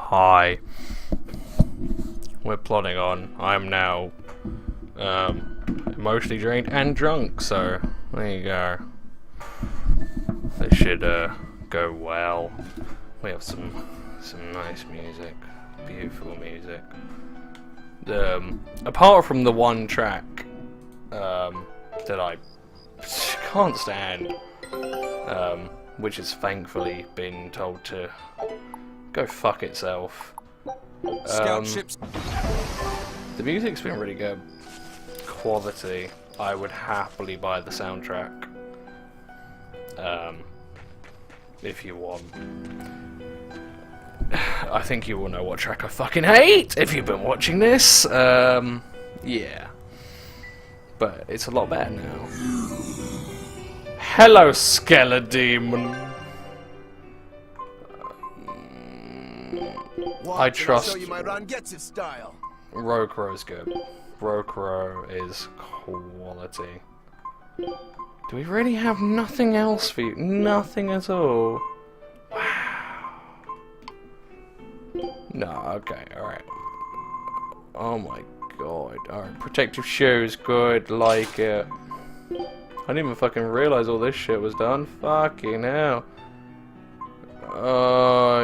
Hi. We're plodding on. I'm now emotionally drained and drunk, so there you go. This should go well. We have some nice music, beautiful music. Apart from the one track that I can't stand, which has thankfully been told to go fuck itself. Scout ships. The music's been really good. Quality. I would happily buy the soundtrack. If you want. I think you will know what track I fucking hate if you've been watching this. Yeah. But it's a lot better now. Hello, Skeledemon. I trust. Show you my Ron gets it style. Rokuro is good. Rokuro is quality. Do we really have nothing else for you? Nothing at all? Wow. No, okay, alright. Oh my god. Alright, protective shoes, good, like it. I didn't even fucking realise all this shit was done. Fucking hell. Oh.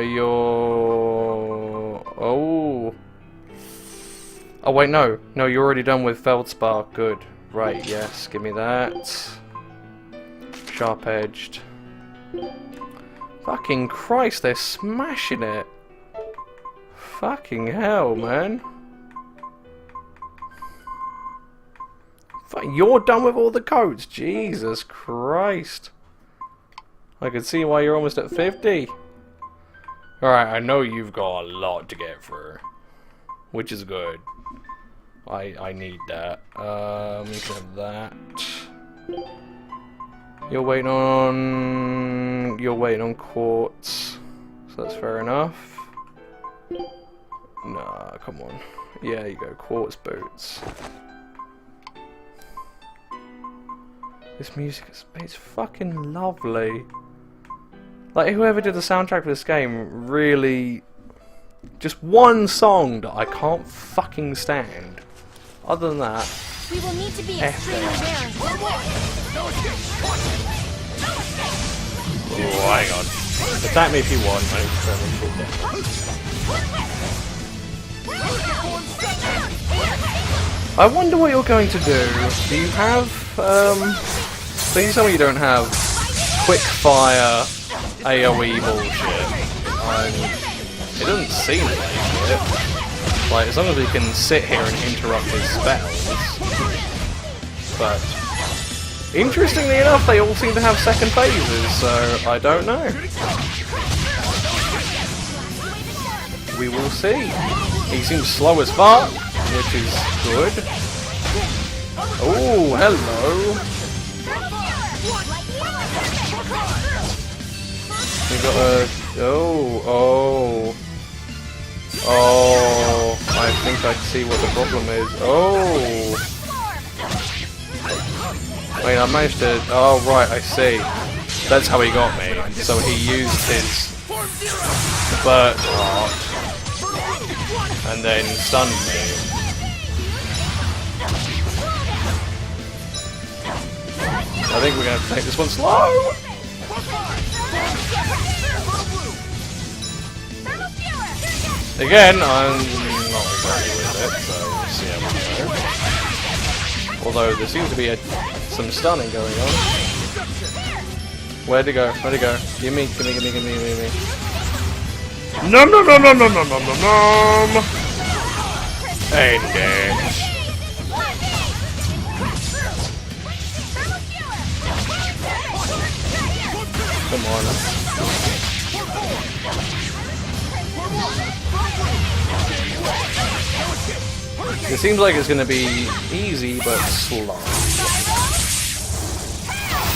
Oh wait, no. No, you're already done with Feldspar. Good. Right, yes, give me that. Sharp-edged. Fucking Christ, they're smashing it. Fucking hell, man. You're done with all the coats? Jesus Christ. I can see why you're almost at 50. Alright, I know you've got a lot to get through. Which is good. I need that. Look at that. You're waiting on quartz. So that's fair enough. Nah, come on. Yeah, you go, quartz boots. This music is fucking lovely. Like, whoever did the soundtrack for this game really... Just one song that I can't fucking stand. Other than that... We will need to be extremely wary. Oh, hang on. Attack me if you want. I wonder what you're going to do. Do you have, please tell me you don't have quick fire AoE bullshit. It doesn't seem like it. Like, as long as we can sit here and interrupt his spells. But, interestingly enough, they all seem to have second phases, so I don't know. We will see. He seems slow as fuck, which is good. Oh, hello. We got a... Oh. I think I see what the problem is. Oh. Wait, I managed to... Oh, right, I see. That's how he got me. So he used his bird rot and then stunned me. I think we're going to have to take this one slow. Again, I'm not very with it, so we'll see how we go. Although there seems to be some stunning going on. Where'd it go? Where'd it go? Gimme. Nom. Engage. Come on. It seems like it's going to be easy, but slow.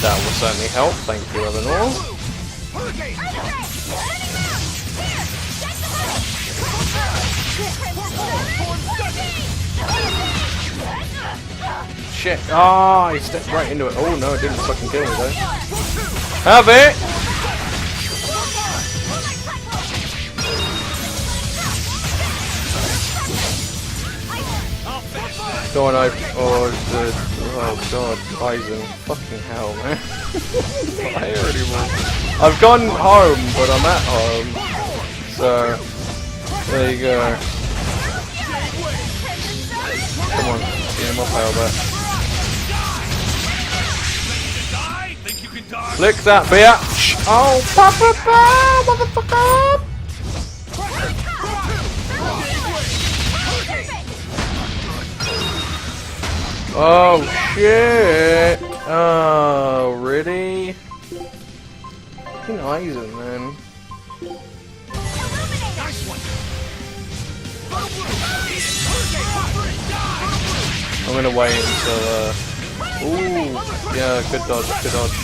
That will certainly help. Thank you, Eleanor. Shit. Ah, he stepped right into it. Oh no, it didn't fucking kill me though. Have it! Go on, oh god, Eisen. Fucking hell, man. Not here anymore. I've gone home, but I'm at home. So, there you go. Come on, give me my power back. Flick that bitch! Oh, motherfucker! Oh shit! Oh, really? Fucking Eisen, man. I'm gonna wait until, ooh, yeah, good dodge, good dodge.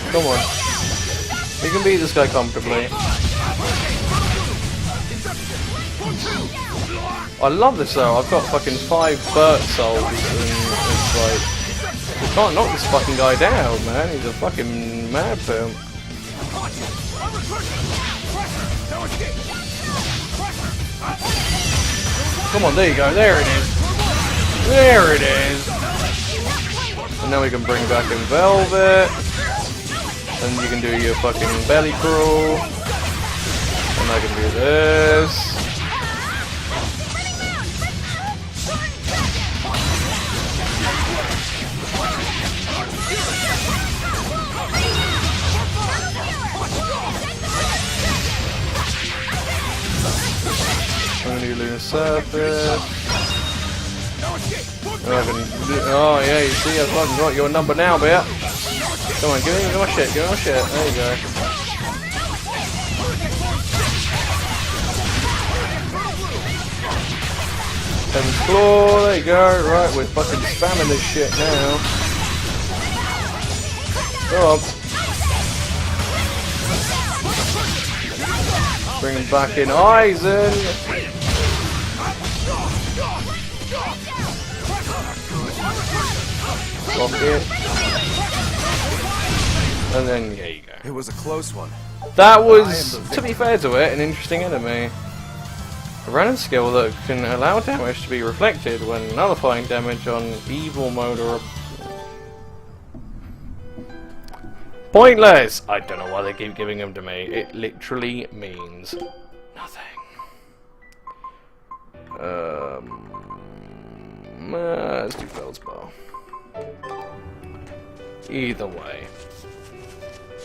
Come on. We can beat this guy comfortably. I love this though, I've got fucking 5 Burt souls and it's like... You can't knock this fucking guy down, man. He's a fucking mad pimp. Come on, there you go. There it is. There it is. And now we can bring back in Velvet. And you can do your fucking belly crawl. And I can do this. I'm gonna do Lunar Surface. And I can do, oh yeah, you see, I've fucking got your number now, bitch. Come on, give me my shit, give me my shit. There you go. Heaven's Claw, there you go. Right, we're fucking spamming this shit now. Go on. Bring him back in, Eisen! Block it. And then, there you go. It was a close one. That was, to be fair to it, an interesting enemy. A random skill that can allow damage to be reflected when nullifying damage on evil mode or... Pointless! I don't know why they keep giving them to me. It literally means nothing. Let's do Feldspar. Either way.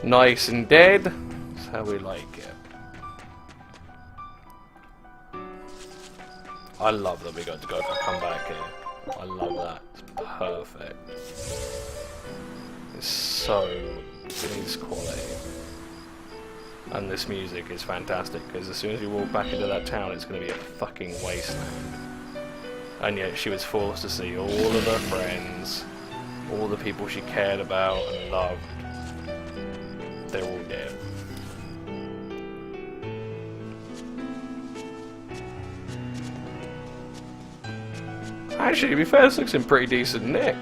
Nice and dead. That's how we like it. I love that we got to go for comeback here. I love that. It's perfect. It's so... It's quality. And this music is fantastic, because as soon as you walk back into that town, it's going to be a fucking wasteland. And yet she was forced to see all of her friends, all the people she cared about and loved. They're all dead. Actually, to be fair, this looks in pretty decent nick.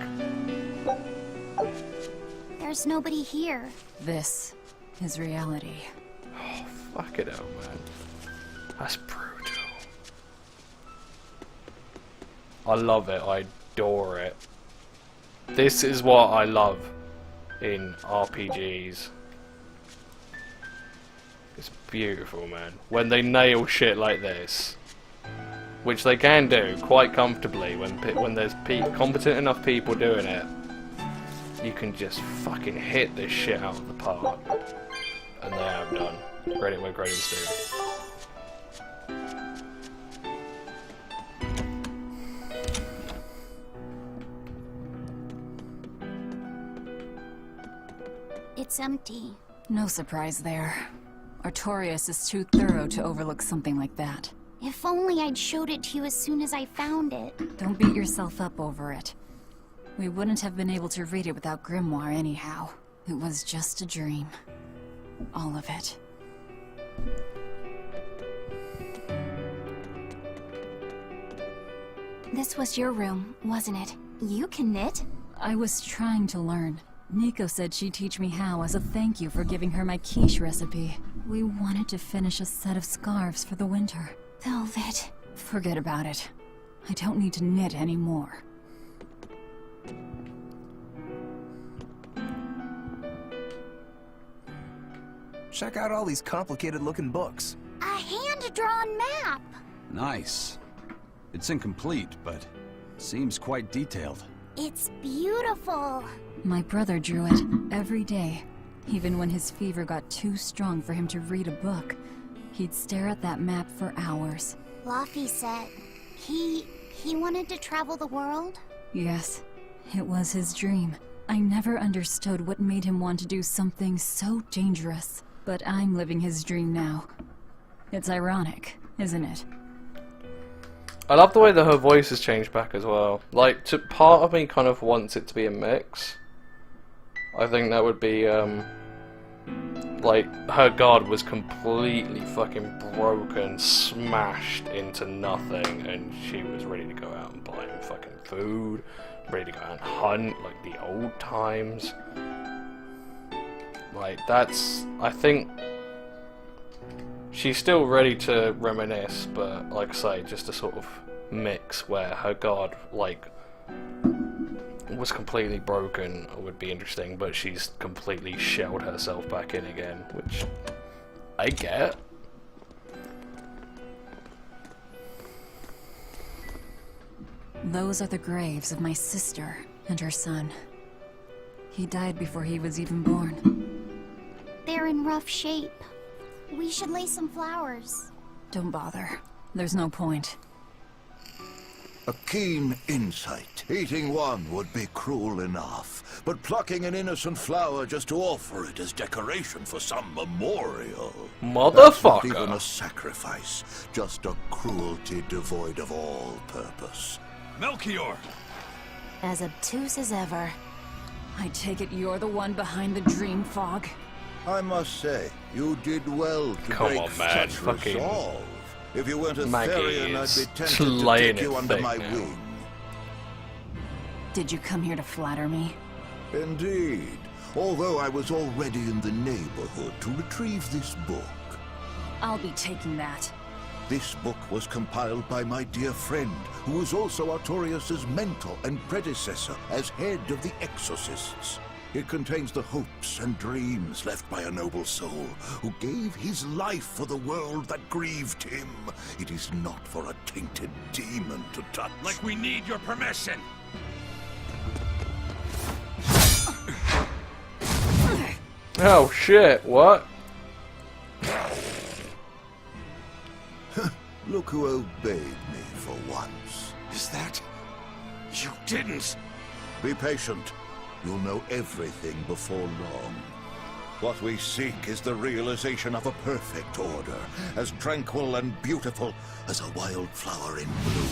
There's nobody here. This is reality. Oh, fuck it out, man. That's brutal. I love it. I adore it. This is what I love in RPGs. It's beautiful, man. When they nail shit like this. Which they can do quite comfortably when there's competent enough people doing it. You can just fucking hit this shit out of the park. And they have done. Credit where credit's due. It's empty. No surprise there. Artorias is too thorough to overlook something like that. If only I'd showed it to you as soon as I found it. Don't beat yourself up over it. We wouldn't have been able to read it without Grimoire anyhow. It was just a dream. All of it. This was your room, wasn't it? You can knit. I was trying to learn. Nico said she'd teach me how as a thank you for giving her my quiche recipe. We wanted to finish a set of scarves for the winter. Velvet. Forget about it. I don't need to knit anymore. Check out all these complicated-looking books. A hand-drawn map. Nice. It's incomplete, but seems quite detailed. It's beautiful. My brother drew it every day. Even when his fever got too strong for him to read a book, he'd stare at that map for hours. Laffy said he wanted to travel the world. Yes, it was his dream. I never understood what made him want to do something so dangerous. But I'm living his dream now. It's ironic, isn't it? I love the way that her voice has changed back as well. Like, part of me kind of wants it to be a mix. I think that would be, like, her god was completely fucking broken, smashed into nothing, and she was ready to go out and buy him fucking food, ready to go out and hunt, like the old times. Like, that's... I think... she's still ready to reminisce, but, like I say, just a sort of mix where her god, like, was completely broken would be interesting, but she's completely shelled herself back in again, which I get. Those are the graves of my sister and her son. He died before he was even born. They're in rough shape. We should lay some flowers. Don't bother. There's no point. A keen insight. Eating one would be cruel enough, but plucking an innocent flower just to offer it as decoration for some memorial. That's not even Motherfucker! a sacrifice, just a cruelty devoid of all purpose. Melchior! As obtuse as ever. I take it you're the one behind the dream fog? I must say, you did well to Come break on, man, such fucking resolve. If you weren't a Maggie Therian, I'd is be tempted to slaying take you it under thick my now. wing. Did you come here to flatter me? Indeed. Although I was already in the neighborhood to retrieve this book. I'll be taking that. This book was compiled by my dear friend, who was also Artorius's mentor and predecessor as head of the Exorcists. It contains the hopes and dreams left by a noble soul who gave his life for the world that grieved him. It is not for a tainted demon to touch. Like we need your permission! Oh shit, what? Look who obeyed me for once. Is that... you didn't? Be patient. You'll know everything before long. What we seek is the realization of a perfect order, as tranquil and beautiful as a wildflower in bloom.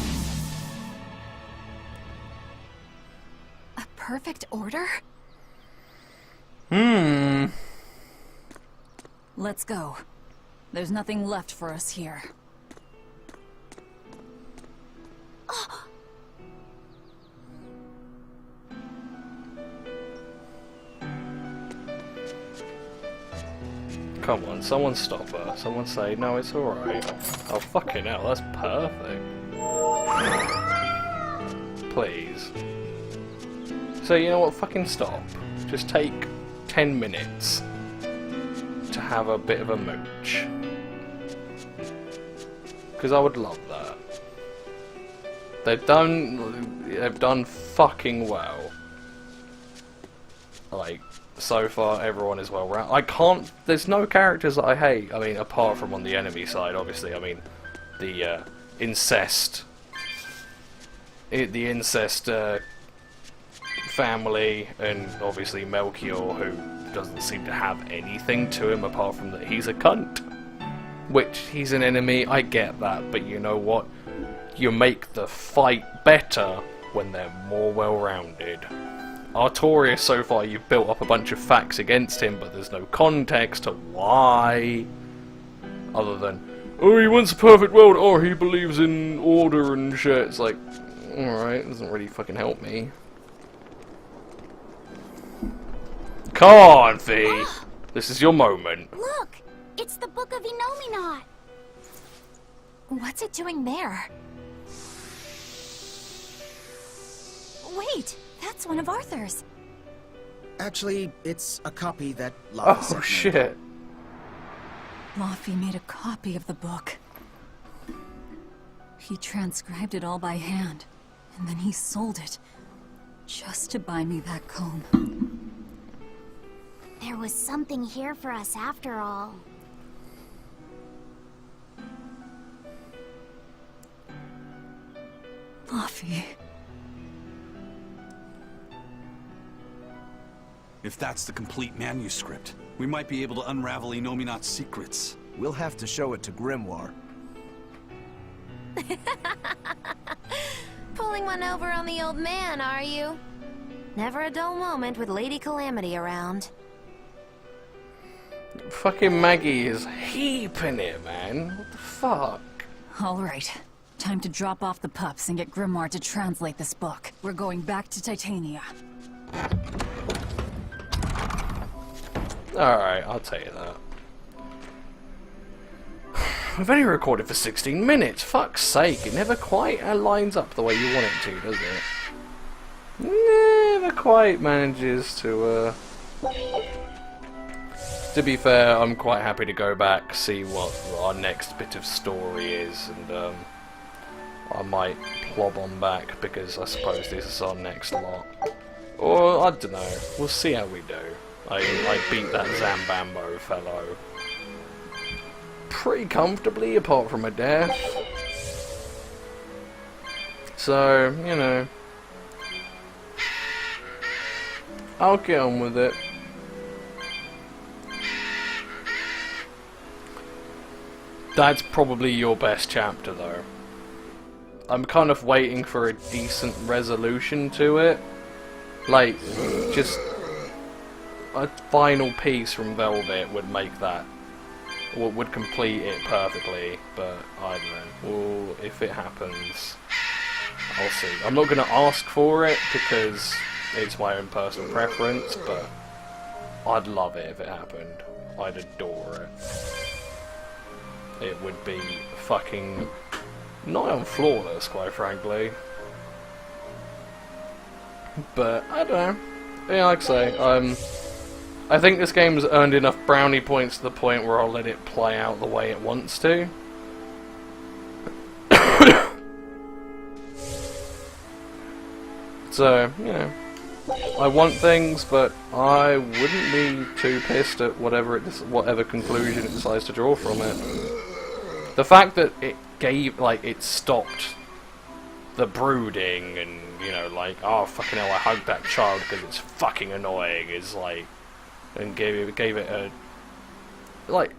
A perfect order? Let's go. There's nothing left for us here. Come on, someone stop her. Someone say, no, it's alright. Oh, fucking hell, that's perfect. Please. So, you know what? Fucking stop. Just take 10 minutes to have a bit of a mooch. Because I would love that. They've done fucking well. Like, so far everyone is well rounded. I can't, there's no characters that I hate. I mean, apart from on the enemy side, obviously. I mean, the incest family, and obviously Melchior, who doesn't seem to have anything to him apart from that he's a cunt. Which, he's an enemy, I get that, but you know what? You make the fight better when they're more well-rounded. Artorius, so far, you've built up a bunch of facts against him, but there's no context to why. Other than, oh, he wants a perfect world, or he believes in order and shit. It's like, alright, doesn't really fucking help me. Come on, V. This is your moment. Look! It's the Book of Enominat! What's it doing there? Wait, that's one of Arthur's. Actually, it's a copy that Laffy sent Oh me. shit. Laffy made a copy of the book. He transcribed it all by hand, and then he sold it, just to buy me that comb. There was something here for us after all. Laffy. If that's the complete manuscript, we might be able to unravel Enominat's secrets. We'll have to show it to Grimoire. Pulling one over on the old man, are you? Never a dull moment with Lady Calamity around. Fucking Maggie is heaping it, man. What the fuck? Alright, time to drop off the pups and get Grimoire to translate this book. We're going back to Titania. Alright, I'll tell you that. We've only recorded for 16 minutes. Fuck's sake, it never quite lines up the way you want it to, does it? Never quite manages to, To be fair, I'm quite happy to go back, see what our next bit of story is, and I might plob on back, because I suppose this is our next lot. Or, I don't know, we'll see how we do. I beat that Zambambo fellow pretty comfortably, apart from a death. So, you know, I'll get on with it. That's probably your best chapter, though. I'm kind of waiting for a decent resolution to it. Like, just a final piece from Velvet would make that, would complete it perfectly, but I don't know. Well, if it happens, I'll see. I'm not going to ask for it because it's my own personal preference, but I'd love it if it happened. I'd adore it. It would be fucking nigh on flawless, quite frankly. But I don't know. Yeah, like I say, I think this game's earned enough brownie points to the point where I'll let it play out the way it wants to. So, you know, I want things, but I wouldn't be too pissed at whatever conclusion it decides to draw from it. The fact that it it stopped the brooding and, you know, like, oh fucking hell, I hugged that child because it's fucking annoying, is like, and gave it a, like,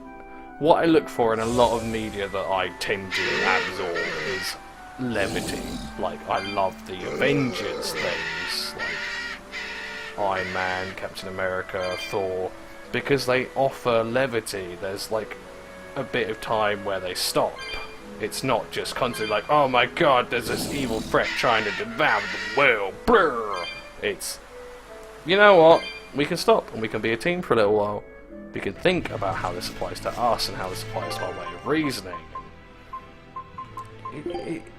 what I look for in a lot of media that I tend to absorb is levity. Like, I love the Avengers things, like Iron Man, Captain America, Thor, because they offer levity. There's like a bit of time where they stop. It's not just constantly like, oh my god, there's this evil threat trying to devour the world. Brr. It's, you know what? We can stop and we can be a team for a little while. We can think about how this applies to us and how this applies to our way of reasoning.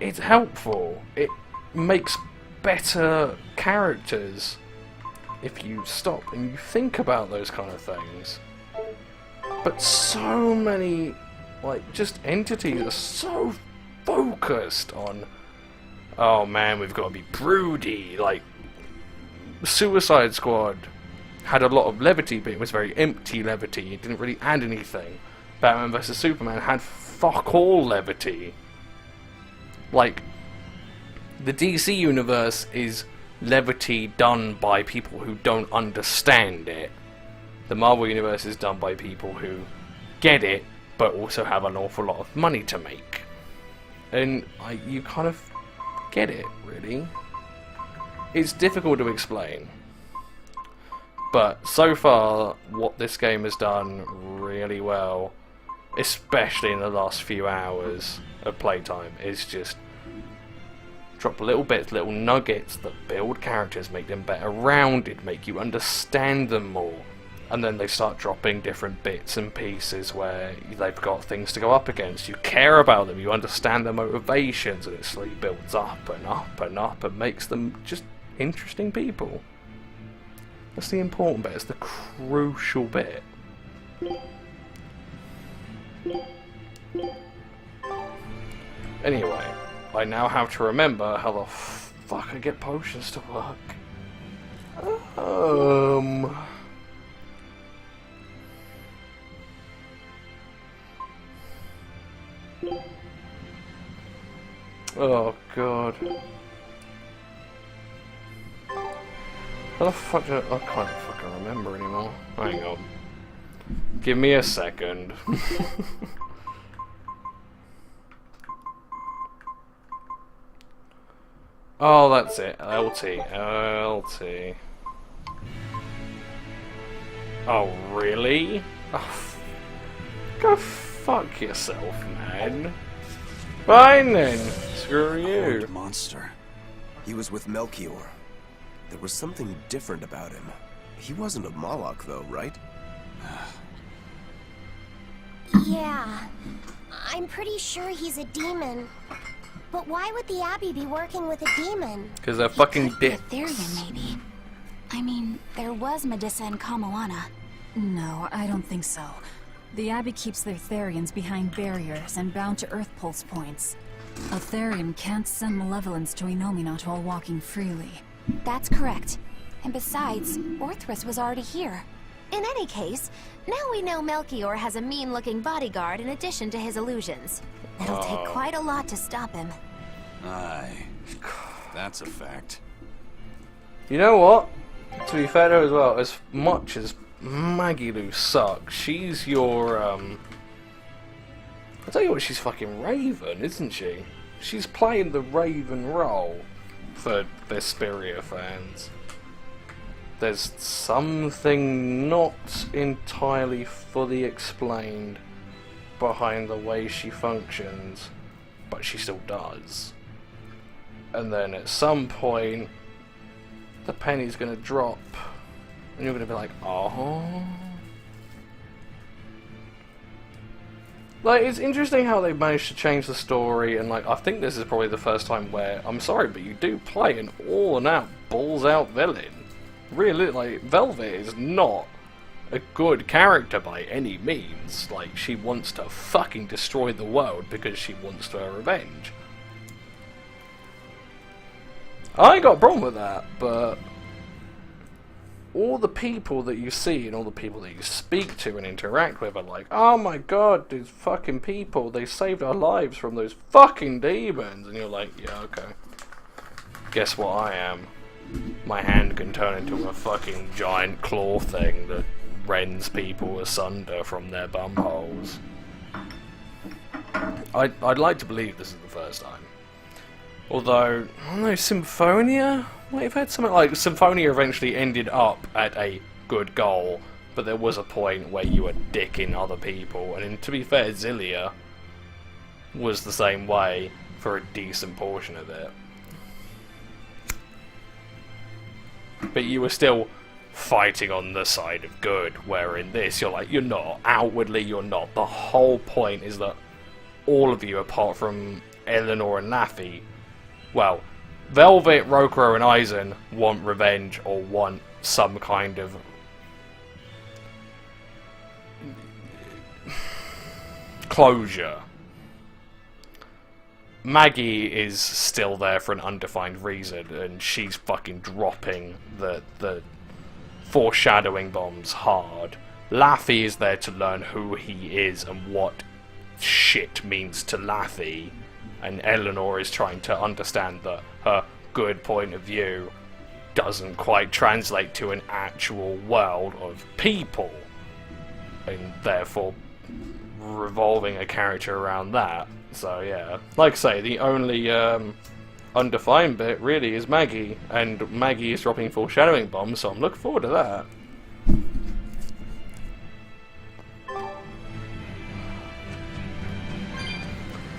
It's helpful. It makes better characters if you stop and you think about those kind of things. But so many, like, just entities are so focused on, oh man, we've got to be broody. Like, Suicide Squad had a lot of levity, but it was very empty levity. It didn't really add anything. Batman vs Superman had fuck all levity. Like, the DC universe is levity done by people who don't understand it. The Marvel universe is done by people who get it, but also have an awful lot of money to make. And you kind of get it, really. It's difficult to explain. But so far, what this game has done really well, especially in the last few hours of playtime, is just drop little bits, little nuggets that build characters, make them better rounded, make you understand them more. And then they start dropping different bits and pieces where they've got things to go up against. You care about them, you understand their motivations, and it slowly builds up and up and up and makes them just interesting people. That's the important bit, it's the crucial bit. Anyway, I now have to remember how the fuck I get potions to work. Oh god. How the fuck do I can't fucking remember anymore. Hang on. Give me a second. Oh, that's it. LT. LT. Oh, really? Oh, go fuck yourself, man. Fine then. Screw you. Horned monster. He was with Melchior. There was something different about him. He wasn't a Moloch, though, right? Yeah. I'm pretty sure he's a demon. But why would the Abbey be working with a demon? Because they're fucking dicks. Therian, maybe. I mean, there was Medusa and Kamala. No, I don't think so. The Abbey keeps their Therians behind barriers and bound to Earth Pulse points. A Therian can't send malevolence to Inominat while walking freely. That's correct. And besides, Orthrus was already here. In any case, now we know Melchior has a mean-looking bodyguard in addition to his illusions. It'll take quite a lot to stop him. Aye. That's a fact. You know what? To be fair though as well, as much as Maggie Lou sucks, she's your, I'll tell you what, she's fucking Raven, isn't she? She's playing the Raven role for Berseria fans. There's something not entirely fully explained behind the way she functions, but she still does. And then at some point, the penny's gonna drop, and you're gonna be like, oh. Like, it's interesting how they managed to change the story, and like, I think this is probably the first time where, I'm sorry, but you do play an all-and-out, balls-out villain. Really, like, Velvet is not a good character by any means. Like, she wants to fucking destroy the world because she wants her revenge. I ain't got a problem with that, but all the people that you see and all the people that you speak to and interact with are like, oh my god, these fucking people, they saved our lives from those fucking demons. And you're like, yeah, okay. Guess what I am? My hand can turn into a fucking giant claw thing that rends people asunder from their bumholes. I'd like to believe this is the first time. Although, I don't know, Symphonia? Might have had something like Symphonia eventually ended up at a good goal, but there was a point where you were dicking other people, and to be fair, Zillia was the same way for a decent portion of it. But you were still fighting on the side of good, where in this you're like, you're not. Outwardly you're not. The whole point is that all of you, apart from Eleanor and Laffy, well, Velvet, Rokuro and Eisen want revenge or want some kind of closure. Maggie is still there for an undefined reason, and she's fucking dropping the foreshadowing bombs hard. Laffy is there to learn who he is and what shit means to Laffy, and Eleanor is trying to understand that her good point of view doesn't quite translate to an actual world of people, and therefore revolving a character around that. So yeah, like I say, the only undefined bit really is Maggie, and Maggie is dropping foreshadowing bombs, so I'm looking forward to that.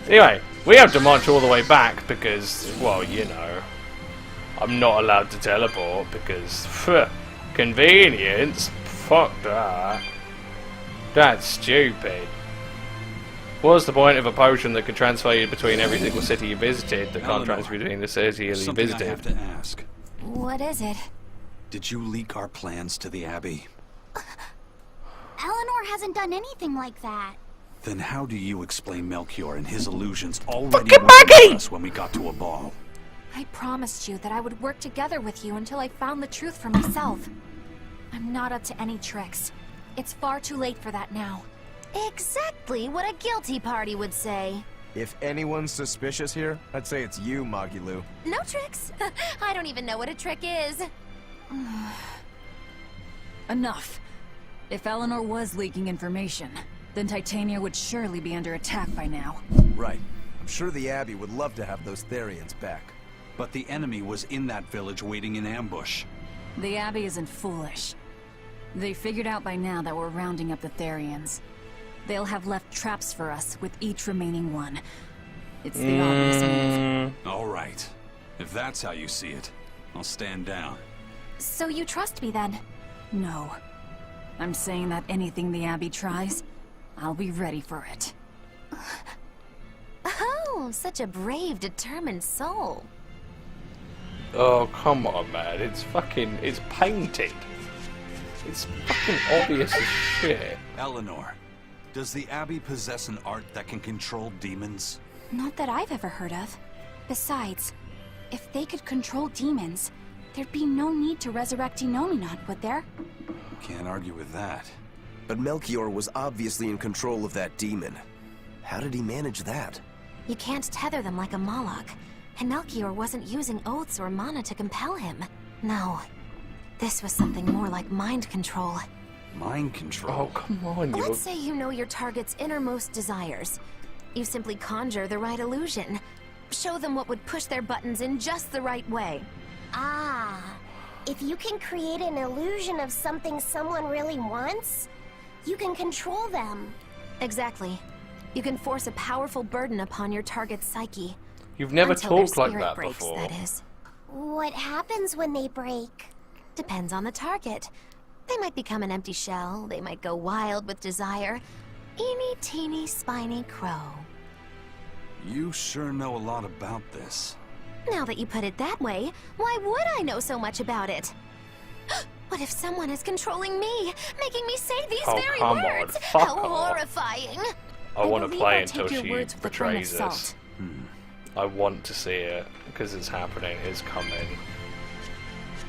Anyway, we have to march all the way back because, well, you know, I'm not allowed to teleport because, convenience, fuck that. That's stupid. What's the point of a potion that can transfer you between every single city you visited that can't transfer between the city you something visited? I have to ask. What is it? Did you leak our plans to the Abbey? Eleanor hasn't done anything like that. Then how do you explain Melchior and his illusions already working for us when we got to a ball? I promised you that I would work together with you until I found the truth for myself. I'm not up to any tricks. It's far too late for that now. Exactly what a guilty party would say. If anyone's suspicious here, I'd say it's you, Magilu. No tricks. I don't even know what a trick is. Enough. If Eleanor was leaking information, then Titania would surely be under attack by now. Right. I'm sure the Abbey would love to have those Therians back. But the enemy was in that village waiting in ambush. The Abbey isn't foolish. They figured out by now that we're rounding up the Therians. They'll have left traps for us with each remaining one. It's the obvious move. All right. If that's how you see it, I'll stand down. So you trust me then? No. I'm saying that anything the Abbey tries, I'll be ready for it. Oh, such a brave, determined soul. Oh, come on, man. It's painted. It's fucking obvious as shit. Eleanor, does the Abbey possess an art that can control demons? Not that I've ever heard of. Besides, if they could control demons, there'd be no need to resurrect Inominat, would there? Can't argue with that. But Melchior was obviously in control of that demon. How did he manage that? You can't tether them like a Moloch, and Melchior wasn't using oaths or mana to compel him. No. This was something more like mind control. Mind control? Oh, come on, you... Let's say you know your target's innermost desires. You simply conjure the right illusion. Show them what would push their buttons in just the right way. Ah, if you can create an illusion of something someone really wants, you can control them. Exactly. You can force a powerful burden upon your target's psyche. You've never Until their talked like spirit that breaks, before. that is. What happens when they break? Depends on the target. They might become an empty shell, they might go wild with desire. Eeny teeny spiny crow. You sure know a lot about this. Now that you put it that way, why would I know so much about it? What if someone is controlling me, making me say these Oh, very come on, words? fuck How off. horrifying! I want to believe play I'll until take your she words with a grain of betrays us. salt. I want to see it, because it's happening, it's coming.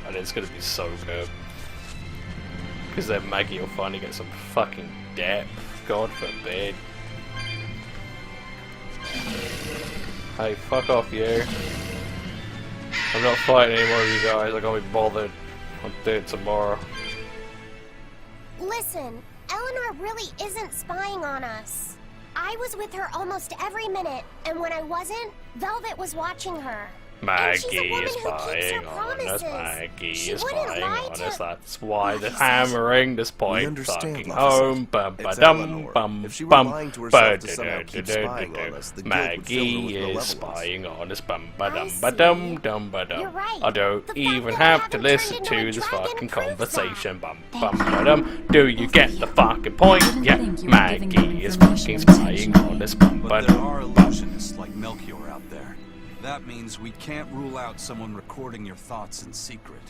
And it's going to be so good. Because then Maggie will finally get some fucking depth. God forbid. Hey, fuck off, you. I'm not fighting any more of you guys, I can't be bothered. I'll do it tomorrow. Listen, Eleanor really isn't spying on us. I was with her almost every minute, and when I wasn't, Velvet was watching her. Maggie and she's a woman is who keeps her spying on us. promises. Maggie She is wouldn't spying lie on to- us. That's why the Lafayette. hammering this point understand, fucking Lafayette. home. Bum ba It's dum Eleanor. bum If she were bum. lying to herself to somehow keep Ba-da-da-da-da-da. spying on us, the guilt would fill her Maggie with is malevolence. spying on us. Bum ba I dum ba dum see. dum ba You're dum. right. I don't The fact even that I have to haven't listen turned to into a this dragon fucking proves conversation. Bum Thank bum you. ba dum. Do you get the fucking point? Didn't Yeah, think you were giving them Maggie is information fucking spying intentionally. on us. Bum ba But there are dum bum. illusionists like Melchior out there. That means we can't rule out someone recording your thoughts in secret.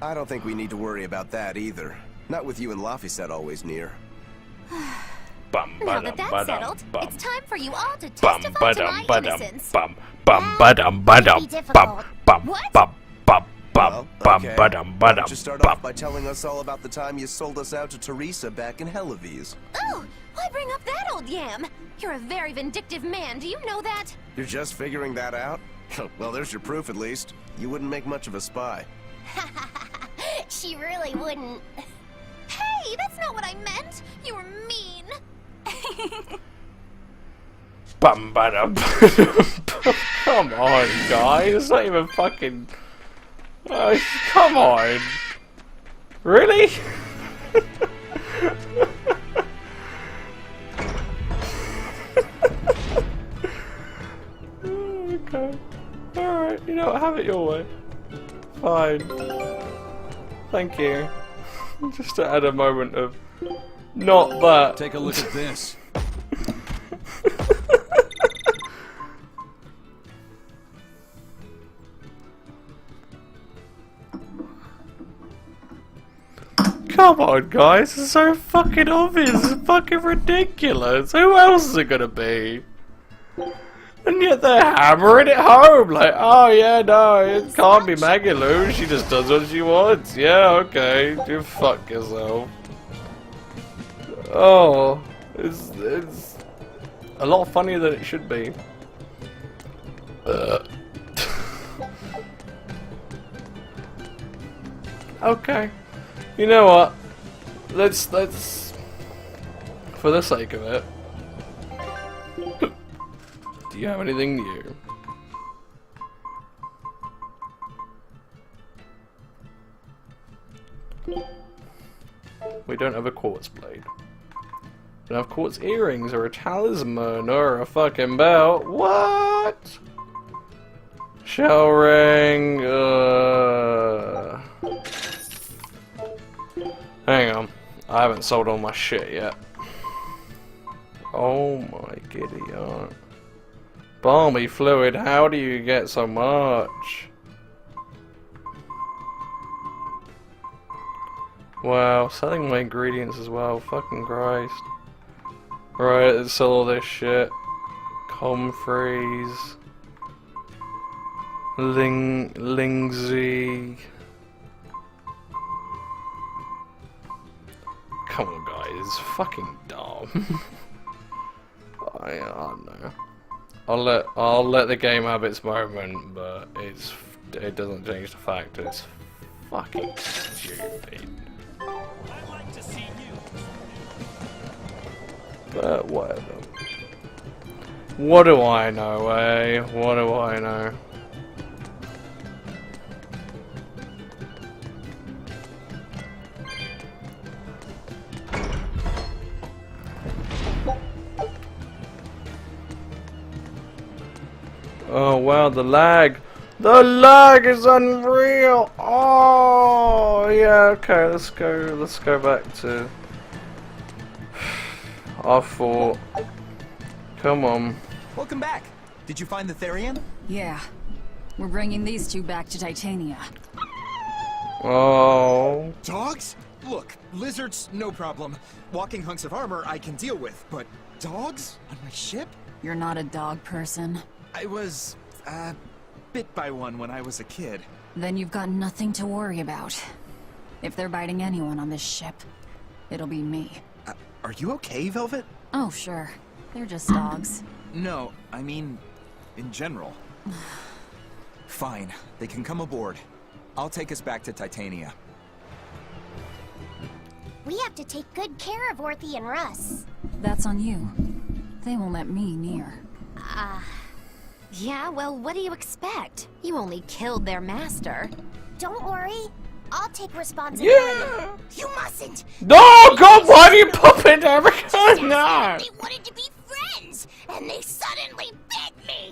I don't think we need to worry about that either. Not with you and Lafayette always near. Bum Now ba that dum that's ba settled, dum bum. it's time for you all to Bum testify ba to dum my ba dum innocence. bum bum ba dum ba dum That'd be bum difficult. bum What? bum bum bum Well, bum okay. ba dum ba Why dum don't you start bum. off by telling us all about the time you sold us out to Teresa back in Helavies? Oh, why bring up that old yam? You're a very vindictive man, do you know that? You're just figuring that out? Well, there's your proof at least. You wouldn't make much of a spy. She really wouldn't. Hey, that's not what I meant! You were mean! Bum ba dum. Come on, guys. It's not even fucking. Come on. Really? Okay. Alright, you know what? Have it your way. Fine. Thank you. Just to add a moment of not that. Take a look at this. Come on, guys, it's so fucking obvious, it's fucking ridiculous. Who else is it gonna be? And yet they're hammering it home, like, oh yeah, no, it can't be Maggie Lou, she just does what she wants. Yeah, okay, you fuck yourself. Oh, it's a lot funnier than it should be. Okay. You know what? Let's for the sake of it. Do you have anything new? We don't have a quartz blade. We don't have quartz earrings or a talisman or a fucking belt. What? Shell ring. Hang on, I haven't sold all my shit yet. Oh my giddy aunt. Balmy fluid, how do you get so much? Wow, selling my ingredients as well, fucking Christ. Right, let's sell all this shit. Comfreys. Lingsy. Come on, guys, it's fucking dumb. I don't know. I'll let the game have its moment, but it doesn't change the fact that it's fucking stupid. I'd like to see you. But whatever. What do I know, eh? What do I know? Oh wow, the lag! The lag is unreal! Oh yeah, okay, let's go back to I thought. Come on. Welcome back. Did you find the Therian? Yeah. We're bringing these two back to Titania. Oh. Dogs? Look, lizards, no problem. Walking hunks of armor I can deal with, but dogs? On my ship? You're not a dog person. I was, bit by one when I was a kid. Then you've got nothing to worry about. If they're biting anyone on this ship, it'll be me. Are you okay, Velvet? Oh, sure. They're just dogs. No, I mean, in general. Fine, they can come aboard. I'll take us back to Titania. We have to take good care of Orthy and Russ. That's on you. They won't let me near. Yeah, well, what do you expect? You only killed their master. Don't worry. I'll take responsibility. Yeah! You mustn't! No, God, why do you pop it every time? No! They wanted to be friends, and they suddenly bit me!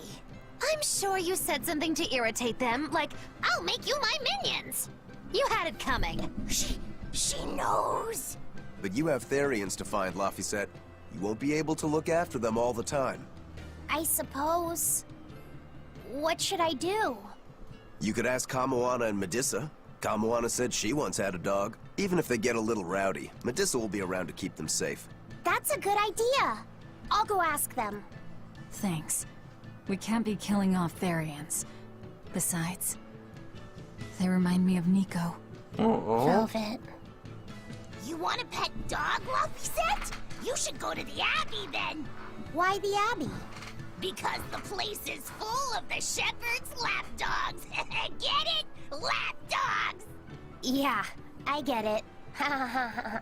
I'm sure you said something to irritate them, like, I'll make you my minions. You had it coming. She knows. But you have Therians to find, Laphicet. You won't be able to look after them all the time. I suppose. What should I do? You could ask Kamoana and Medissa. Kamoana said she once had a dog. Even if they get a little rowdy, Medissa will be around to keep them safe. That's a good idea. I'll go ask them. Thanks. We can't be killing off Therians. Besides, they remind me of Nico. Uh-oh. Velvet. You want a pet dog, Laphicet? You should go to the Abbey then. Why the Abbey? Because the place is full of the shepherd's lapdogs. Get it? Lapdogs! Yeah, I get it. I'm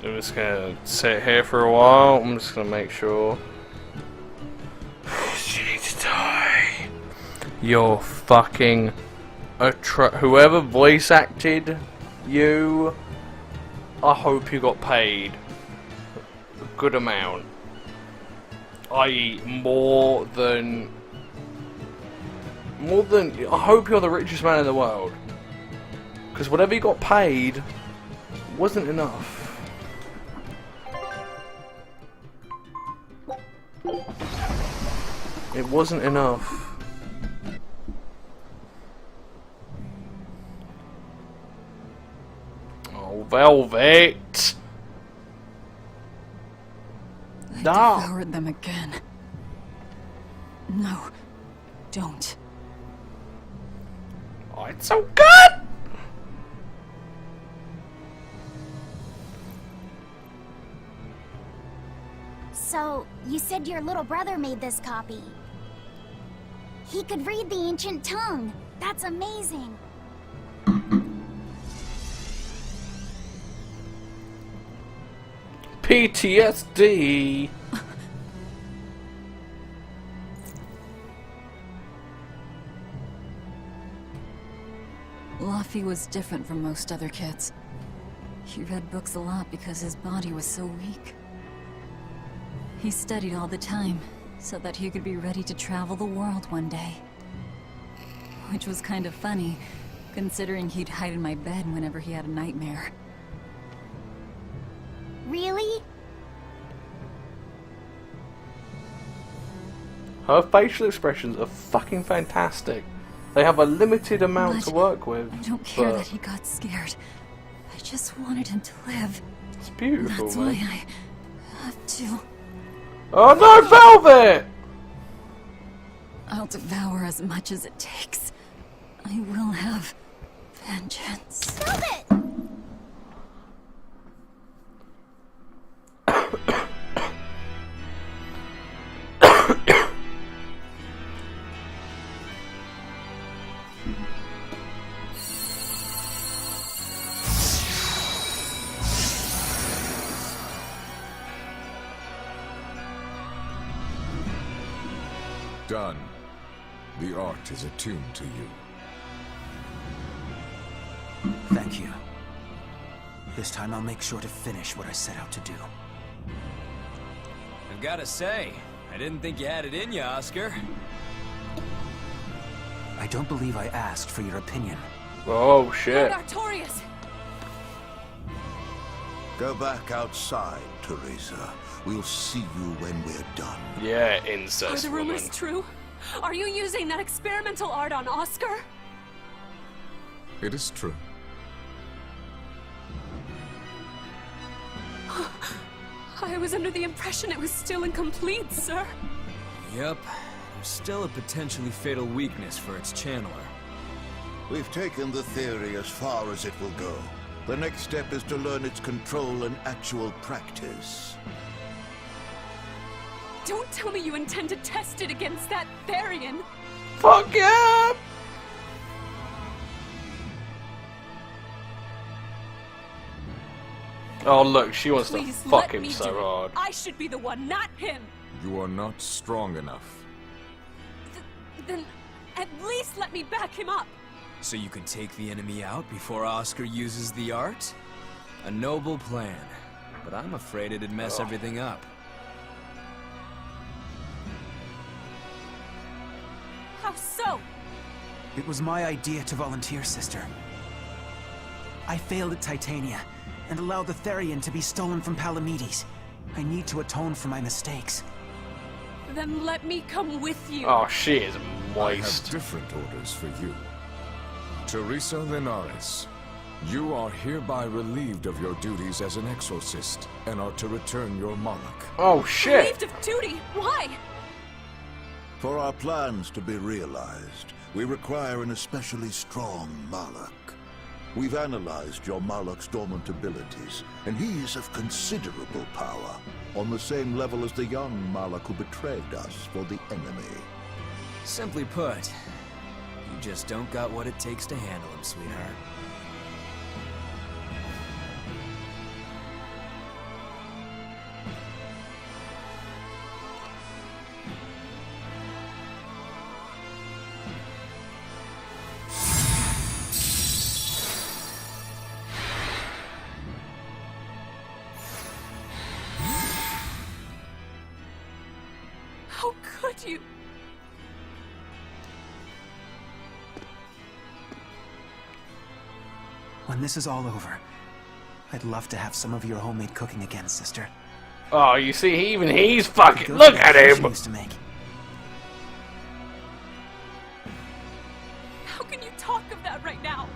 just gonna sit here for a while. I'm just gonna make sure. You need to die. You're fucking whoever voice acted you, I hope you got paid a good amount. I.e. more than I hope you're the richest man in the world. Because whatever he got paid wasn't enough. It wasn't enough. Oh, Velvet! I No. devoured them again. No, don't. Oh, it's so good! So, you said your little brother made this copy. He could read the ancient tongue. That's amazing. PTSD! Laffy was different from most other kids. He read books a lot because his body was so weak. He studied all the time, so that he could be ready to travel the world one day. Which was kind of funny, considering he'd hide in my bed whenever he had a nightmare. Really? Her facial expressions are fucking fantastic. They have a limited amount to work with. I don't care but that he got scared. I just wanted him to live. it's beautiful, That's man. why I have to. Oh no, Velvet! I'll devour as much as it takes. I will have vengeance. Stop it! Done. The art is attuned to you. Thank you. This time I'll make sure to finish what I set out to do. I've gotta say, I didn't think you had it in you, Oscar. I don't believe I asked for your opinion. Oh shit. Artorias! Go back outside, Teresa. We'll see you when we're done. Yeah, Are incest the woman. rumors true? Are you using that experimental art on Oscar? It is true. I was under the impression it was still incomplete, sir. Yep. There's still a potentially fatal weakness for its channeler. We've taken the theory as far as it will go. The next step is to learn its control and actual practice. Don't tell me you intend to test it against that Therian. Fuck yeah! Oh look, she wants Please to fuck let him me so do it. hard. I should be the one, not him. You are not strong enough. Then at least let me back him up. So you can take the enemy out before Oscar uses the art? A noble plan, but I'm afraid it'd mess everything up. How so? It was my idea to volunteer, sister. I failed at Titania, and allowed the Therian to be stolen from Palamedes. I need to atone for my mistakes. Then let me come with you. Oh, she is I have moist. different orders for you. Teresa Linares, you are hereby relieved of your duties as an exorcist, and are to return your Moloch. Oh shit! Relieved of duty? Why? For our plans to be realized, we require an especially strong Moloch. We've analyzed your Moloch's dormant abilities, and he is of considerable power, on the same level as the young Moloch who betrayed us for the enemy. Simply put, you just don't got what it takes to handle him, sweetheart. How could you? When this is all over, I'd love to have some of your homemade cooking again, sister. Oh, you see, even he's fucking. Look at him! Used to make. How can you talk of that right now?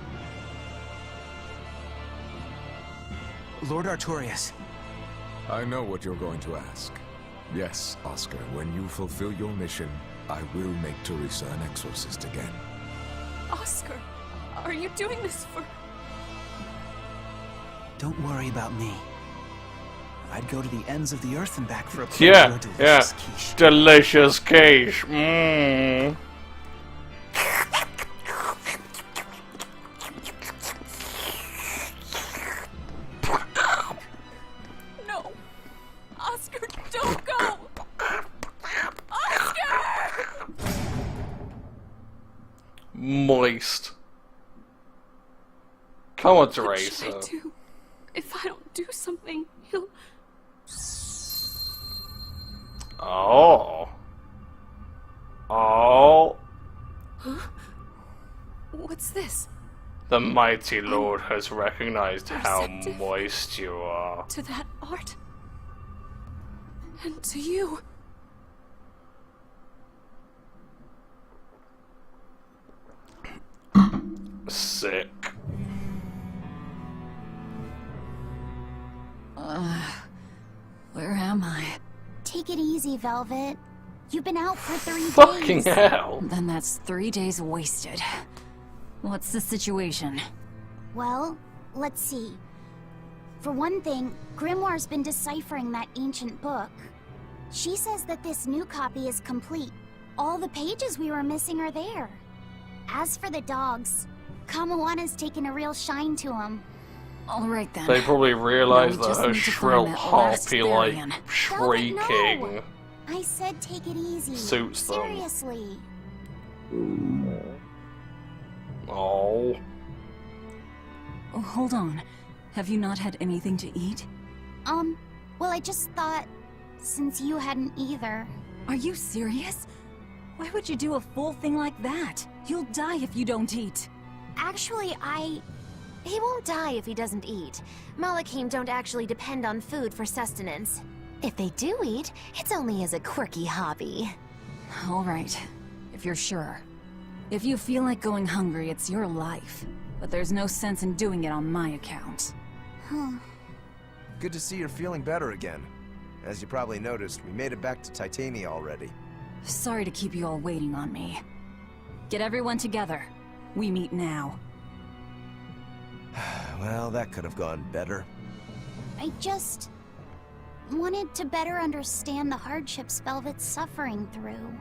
Lord Artorias. I know what you're going to ask. Yes, Oscar, when you fulfill your mission, I will make Teresa an exorcist again. Oscar, are you doing this for... Don't worry about me. I'd go to the ends of the earth and back for a plate Yeah, of your yeah. delicious quiche. Delicious quiche. Mmm. No. Oscar, don't go! Oscar! Moist. Come on, What should Teresa. I do? If I don't do something, he'll... Oh. Oh. Huh? What's this? The mighty Lord has recognized how receptive moist you are. To that art? And to you? Sick. Where am I? Take it easy, Velvet. You've been out for 3 days. Fucking hell. Then that's 3 days wasted. What's the situation? Well, let's see. For one thing, Grimoire's been deciphering that ancient book. She says that this new copy is complete. All the pages we were missing are there. As for the dogs, Kamawana's taken a real shine to them. Alright then. They probably realized Now we that just her need to shrill, find that last harpy like Therian. shrieking. No. I said take it easy. Suits them. Seriously. Oh. Oh, hold on. Have you not had anything to eat? Well, I just thought, since you hadn't either. Are you serious? Why would you do a full thing like that? You'll die if you don't eat. Actually, He won't die if he doesn't eat. Malachim don't actually depend on food for sustenance. If they do eat, it's only as a quirky hobby. Alright, if you're sure. If you feel like going hungry, it's your life. But there's no sense in doing it on my account. Good to see you're feeling better again. As you probably noticed, we made it back to Titania already. Sorry to keep you all waiting on me. Get everyone together. We meet now. Well, that could have gone better. I just wanted to better understand the hardships Velvet's suffering through.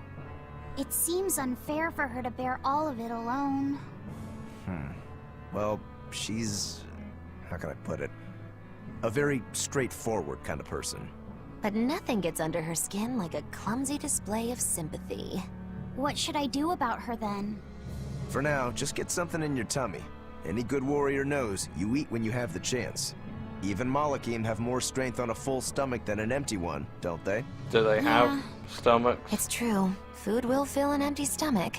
It seems unfair for her to bear all of it alone. Well, she's... how can I put it? A very straightforward kind of person. But nothing gets under her skin like a clumsy display of sympathy. What should I do about her then? For now, just get something in your tummy. Any good warrior knows you eat when you have the chance. Even Malachim have more strength on a full stomach than an empty one, don't they? Do they have stomachs? It's true. Food will fill an empty stomach.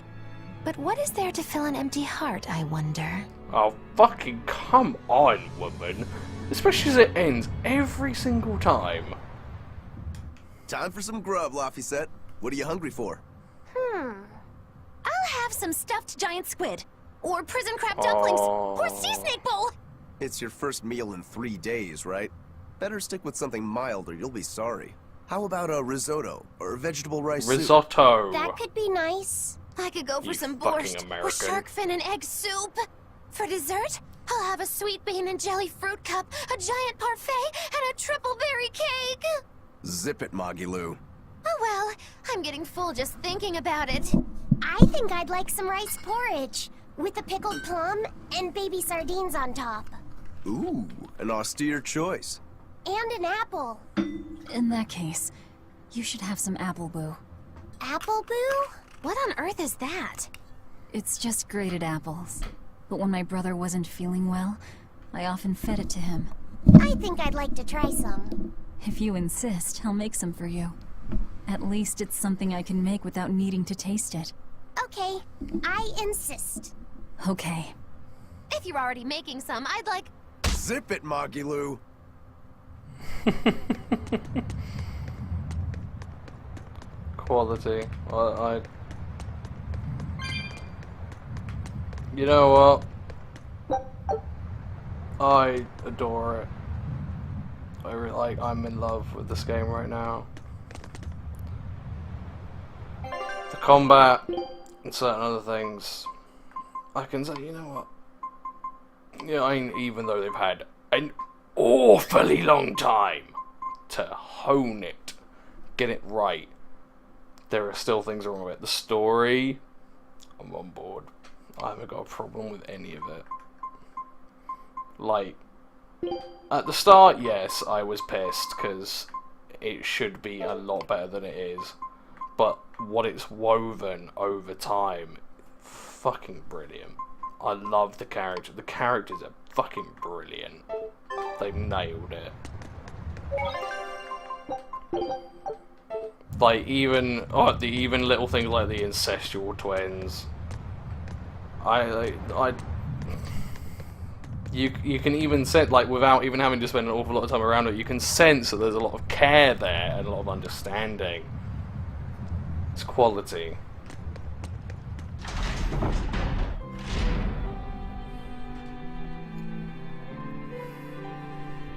But what is there to fill an empty heart, I wonder? Oh, fucking come on, woman. Especially as it ends every single time. Time for some grub, Laphicet. What are you hungry for? I'll have some stuffed giant squid. Or prison crab dumplings. Or sea snake bowl. It's your first meal in 3 days, right? Better stick with something mild or you'll be sorry. How about a risotto or vegetable rice soup? Risotto. That could be nice. I could go for You some fucking borscht or American. shark fin and egg soup. For dessert, I'll have a sweet bean and jelly fruit cup, a giant parfait, and a triple berry cake. Zip it, Magilou. Oh well, I'm getting full just thinking about it. I think I'd like some rice porridge with a pickled plum and baby sardines on top. Ooh, an austere choice. And an apple. In that case, you should have some apple boo. Apple boo? What on earth is that? It's just grated apples. But when my brother wasn't feeling well, I often fed it to him. I think I'd like to try some. If you insist, I'll make some for you. At least it's something I can make without needing to taste it. Okay, I insist. Okay. If you're already making some, I'd like... Zip it, Magilu. Quality. You know what? I adore it. I'm in love with this game right now. The combat and certain other things, I can say, you know what? Yeah, I mean, even though they've had an awfully long time to hone it, get it right, there are still things wrong with it. The story, I'm on board. I haven't got a problem with any of it. Like, at the start, yes, I was pissed because it should be a lot better than it is. But what it's woven over time, fucking brilliant. I love the character. The characters are fucking brilliant. They've nailed it. Like even little things like the incestual twins. You can even sense, like, without even having to spend an awful lot of time around it, you can sense that there's a lot of care there and a lot of understanding. It's quality.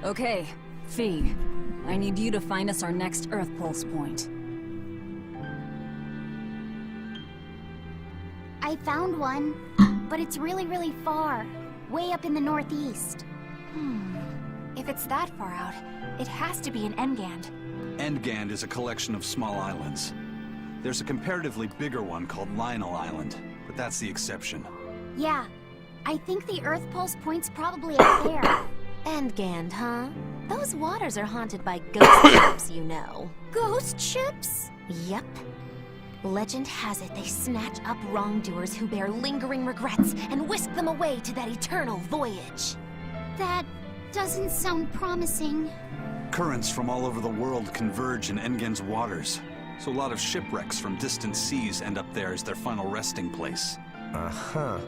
Okay, Fee. I need you to find us our next Earth Pulse point. I found one, but it's really, really far. Way up in the northeast. If it's that far out, it has to be an Engand. Engand is a collection of small islands. There's a comparatively bigger one called Lionel Island, but that's the exception. Yeah, I think the Earth Pulse point's probably up there. Engand, huh? Those waters are haunted by ghost ships, you know. Ghost ships? Yep. Legend has it they snatch up wrongdoers who bear lingering regrets and whisk them away to that eternal voyage. That doesn't sound promising. Currents from all over the world converge in Engand's waters, so a lot of shipwrecks from distant seas end up there as their final resting place. Uh-huh.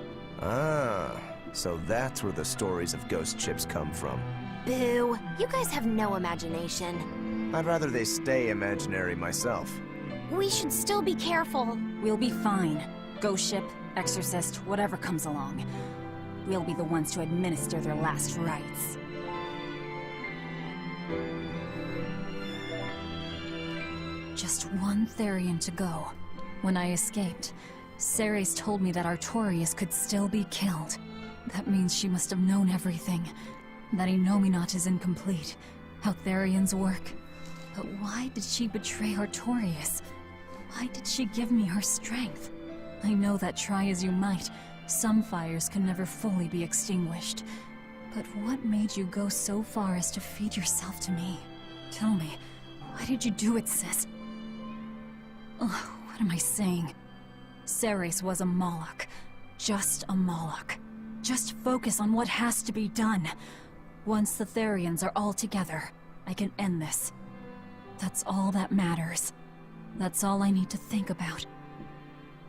Ah, so that's where the stories of ghost ships come from. Boo! You guys have no imagination. I'd rather they stay imaginary myself. We should still be careful. We'll be fine. Ghost ship, exorcist, whatever comes along. We'll be the ones to administer their last rites. Just one Therian to go. When I escaped, Ceres told me that Artorias could still be killed. That means she must have known everything. That Innominat is incomplete. How Therians work. But why did she betray Artorias? Why did she give me her strength? I know that try as you might, some fires can never fully be extinguished. But what made you go so far as to feed yourself to me? Tell me, why did you do it, sis? Oh, what am I saying? Ceres was a Moloch. Just a Moloch. Just focus on what has to be done. Once the Therians are all together, I can end this. That's all that matters. That's all I need to think about.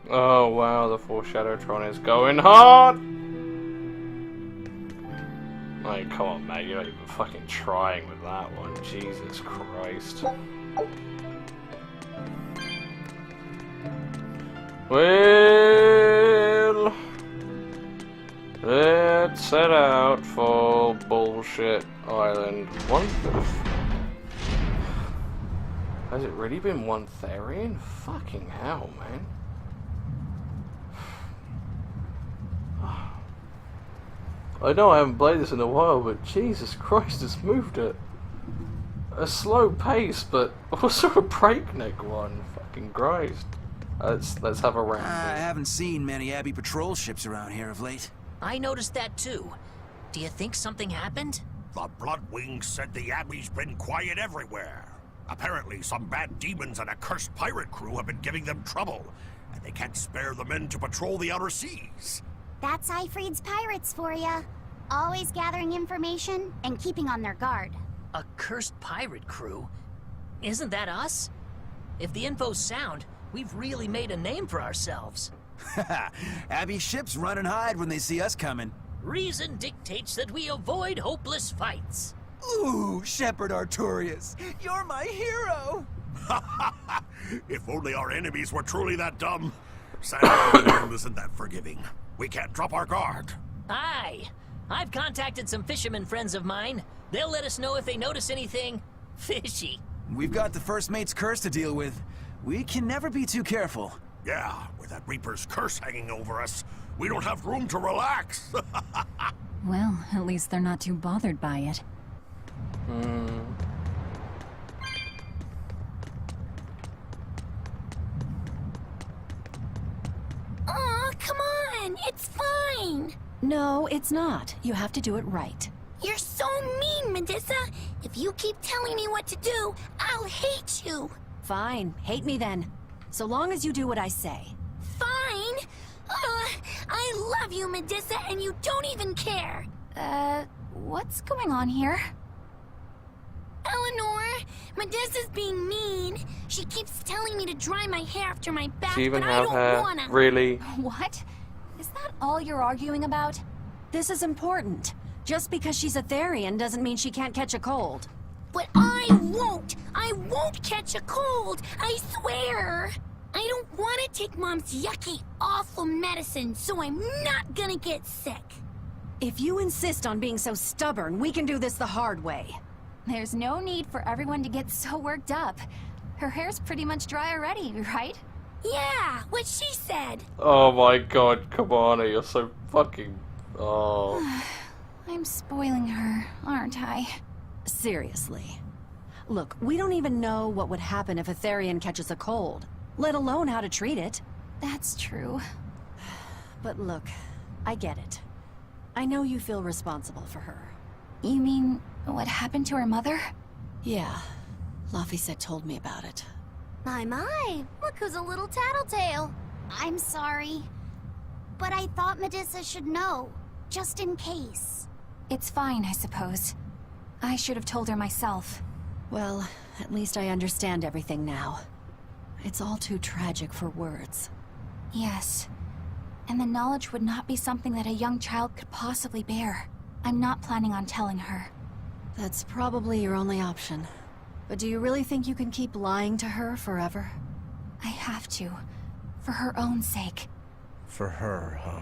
Oh wow, the Foreshadowtron is going hard! Like, come on, man, you're not even fucking trying with that one. Jesus Christ. Well, let's set out for Bullshit Island. Has it really been one Therian? Fucking hell, man. I know I haven't played this in a while, but Jesus Christ, it's moved at a slow pace, but also a breakneck one. Fucking Christ. Let's have a round. I haven't seen many Abbey patrol ships around here of late. I noticed that too. Do you think something happened? The Bloodwings said the Abbey's been quiet everywhere. Apparently, some bad demons and a cursed pirate crew have been giving them trouble, and they can't spare the men to patrol the outer seas. That's Eifried's pirates for ya. Always gathering information and keeping on their guard. A cursed pirate crew? Isn't that us? If the info's sound, we've really made a name for ourselves. Abbey ships run and hide when they see us coming. Reason dictates that we avoid hopeless fights. Ooh, Shepherd Artorias, you're my hero! If only our enemies were truly that dumb. Sadly, the world isn't that forgiving. We can't drop our guard. Aye. I've contacted some fishermen friends of mine. They'll let us know if they notice anything fishy. We've got the First Mate's curse to deal with. We can never be too careful. Yeah, with that Reaper's curse hanging over us, we don't have room to relax. Well, at least they're not too bothered by it. Aw, come on! It's fine! No, it's not. You have to do it right. You're so mean, Medusa! If you keep telling me what to do, I'll hate you! Fine, hate me then. So long as you do what I say. Fine! I love you, Medusa, and you don't even care! What's going on here? Eleanor, Medusa's being mean. She keeps telling me to dry my hair after my bath, Do you even but I have don't hair? wanna. Really? What? Is that all you're arguing about? This is important. Just because she's a Therian doesn't mean she can't catch a cold. But I won't! I won't catch a cold! I swear! I don't want to take Mom's yucky, awful medicine, so I'm not gonna get sick. If you insist on being so stubborn, we can do this the hard way. There's no need for everyone to get so worked up. Her hair's pretty much dry already, right? Yeah, what she said. Oh my god, come on, you're so fucking... Oh. I'm spoiling her, aren't I? Seriously. Look, we don't even know what would happen if a Therian catches a cold, let alone how to treat it. That's true. But look, I get it. I know you feel responsible for her. You mean what happened to her mother? Yeah, Laphicet told me about it. My, look who's a little tattletale. I'm sorry. But I thought Medusa should know, just in case. It's fine, I suppose. I should have told her myself. Well, at least I understand everything now. It's all too tragic for words. Yes. And the knowledge would not be something that a young child could possibly bear. I'm not planning on telling her. That's probably your only option. But do you really think you can keep lying to her forever? I have to. For her own sake. For her, huh?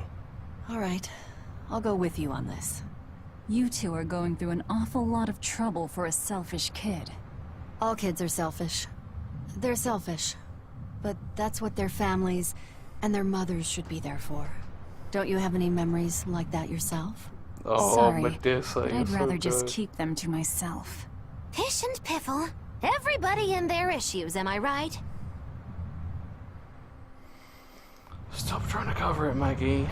All right. I'll go with you on this. You two are going through an awful lot of trouble for a selfish kid. All kids are selfish. They're selfish. But that's what their families and their mothers should be there for. Don't you have any memories like that yourself? Oh, Sorry, Medusa, but you're I'd so rather just good. keep them to myself. Pish and Piffle. Everybody and their issues, am I right? Stop trying to cover it, Maggie.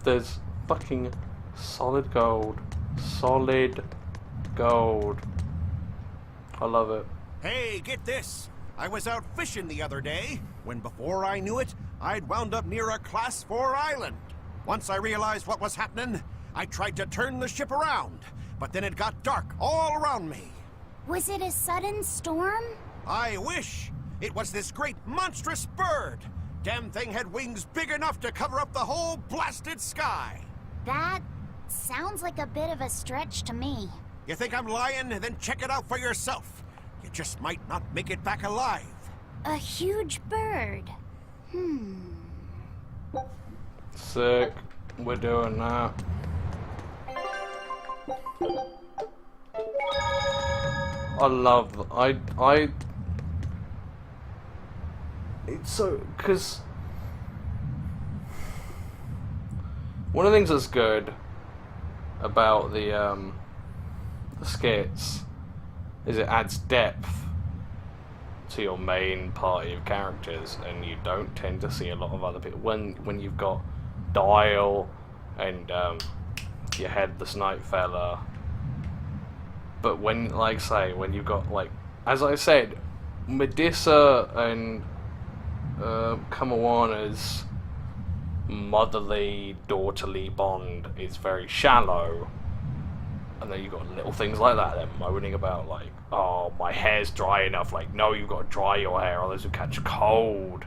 There's fucking solid gold. Solid gold. I love it. Hey, get this! I was out fishing the other day, when before I knew it, I'd wound up near a Class 4 island. Once I realized what was happening, I tried to turn the ship around, but then it got dark all around me. Was it a sudden storm? I wish! It was this great monstrous bird! Damn thing had wings big enough to cover up the whole blasted sky! That sounds like a bit of a stretch to me. You think I'm lying? Then check it out for yourself. You just might not make it back alive. A huge bird. Sick. We're doing that. I love... It's so... Because... One of the things that's good about the skits is it adds depth to your main party of characters, and you don't tend to see a lot of other people when you've got Dial and your headless night fella. But when, like, say, when you've got, like, as I said, Medusa and Kamawana's motherly, daughterly bond is very shallow. And then you've got little things like that. They're moaning about, like, oh, my hair's dry enough. Like, no, you've got to dry your hair, or else you'll catch a cold.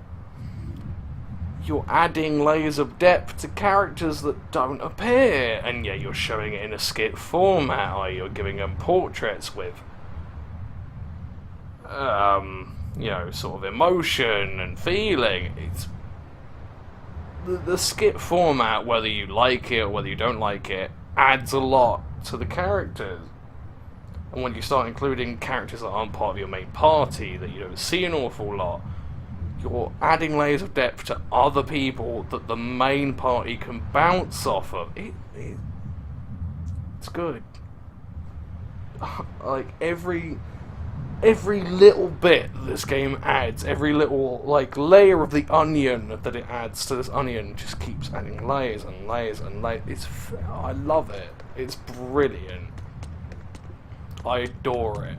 you're adding layers of depth to characters that don't appear, and yeah, you're showing it in a skit format, or you're giving them portraits with, you know, sort of emotion and feeling. It's the skit format, whether you like it or whether you don't like it, adds a lot to the characters. And when you start including characters that aren't part of your main party, that you don't see an awful lot, you're adding layers of depth to other people that the main party can bounce off of. It's good. Like, every little bit this game adds, every little, like, layer of the onion that it adds to this onion just keeps adding layers and layers and layers. I love it. It's brilliant. I adore it.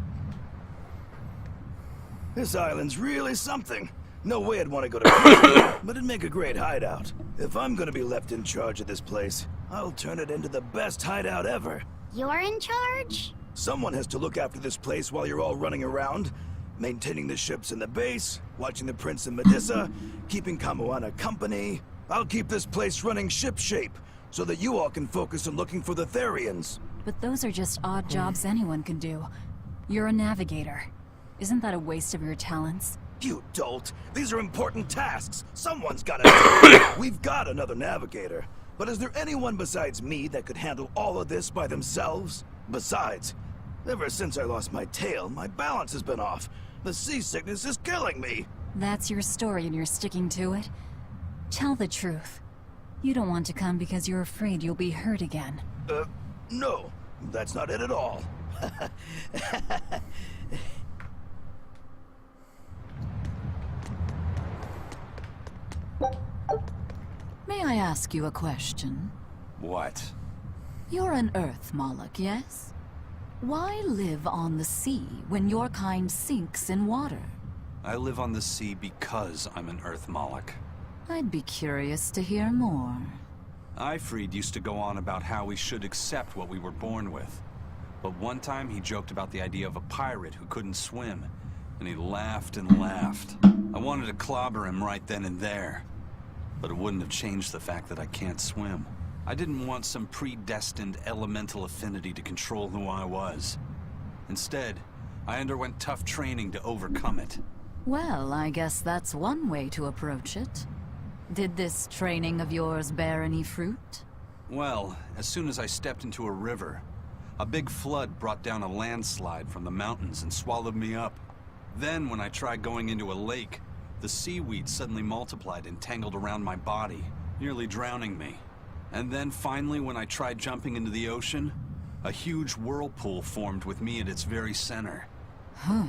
This island's really something. No way I'd want to go to prison, but it'd make a great hideout. If I'm gonna be left in charge of this place, I'll turn it into the best hideout ever. You're in charge? Someone has to look after this place while you're all running around, maintaining the ships in the base, watching the Prince and Medusa, keeping Kamoana company. I'll keep this place running ship-shape, so that you all can focus on looking for the Therians. But those are just odd jobs anyone can do. You're a navigator. Isn't that a waste of your talents? You dolt! These are important tasks! Someone's gotta do it! We've got another navigator. But is there anyone besides me that could handle all of this by themselves? Besides, ever since I lost my tail, my balance has been off. The seasickness is killing me! That's your story and you're sticking to it? Tell the truth. You don't want to come because you're afraid you'll be hurt again. No. That's not it at all. May I ask you a question? What? You're an Earth Moloch, yes? Why live on the sea when your kind sinks in water? I live on the sea because I'm an Earth Moloch. I'd be curious to hear more. Ifrid used to go on about how we should accept what we were born with. But one time he joked about the idea of a pirate who couldn't swim, and he laughed and laughed. I wanted to clobber him right then and there, but it wouldn't have changed the fact that I can't swim. I didn't want some predestined elemental affinity to control who I was. Instead, I underwent tough training to overcome it. Well, I guess that's one way to approach it. Did this training of yours bear any fruit? Well, as soon as I stepped into a river, a big flood brought down a landslide from the mountains and swallowed me up. Then, when I tried going into a lake, the seaweed suddenly multiplied and tangled around my body, nearly drowning me. And then finally, when I tried jumping into the ocean, a huge whirlpool formed with me at its very center. Huh.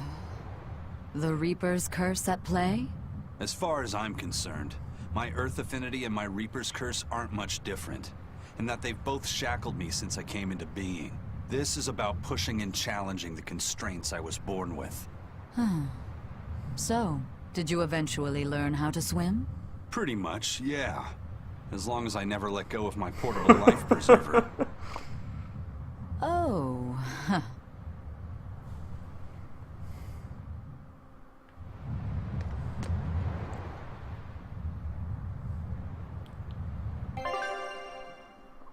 The Reaper's curse at play? As far as I'm concerned, my Earth affinity and my Reaper's curse aren't much different, in that they've both shackled me since I came into being. This is about pushing and challenging the constraints I was born with. So, did you eventually learn how to swim? Pretty much, yeah. As long as I never let go of my portable life preserver. Oh, huh.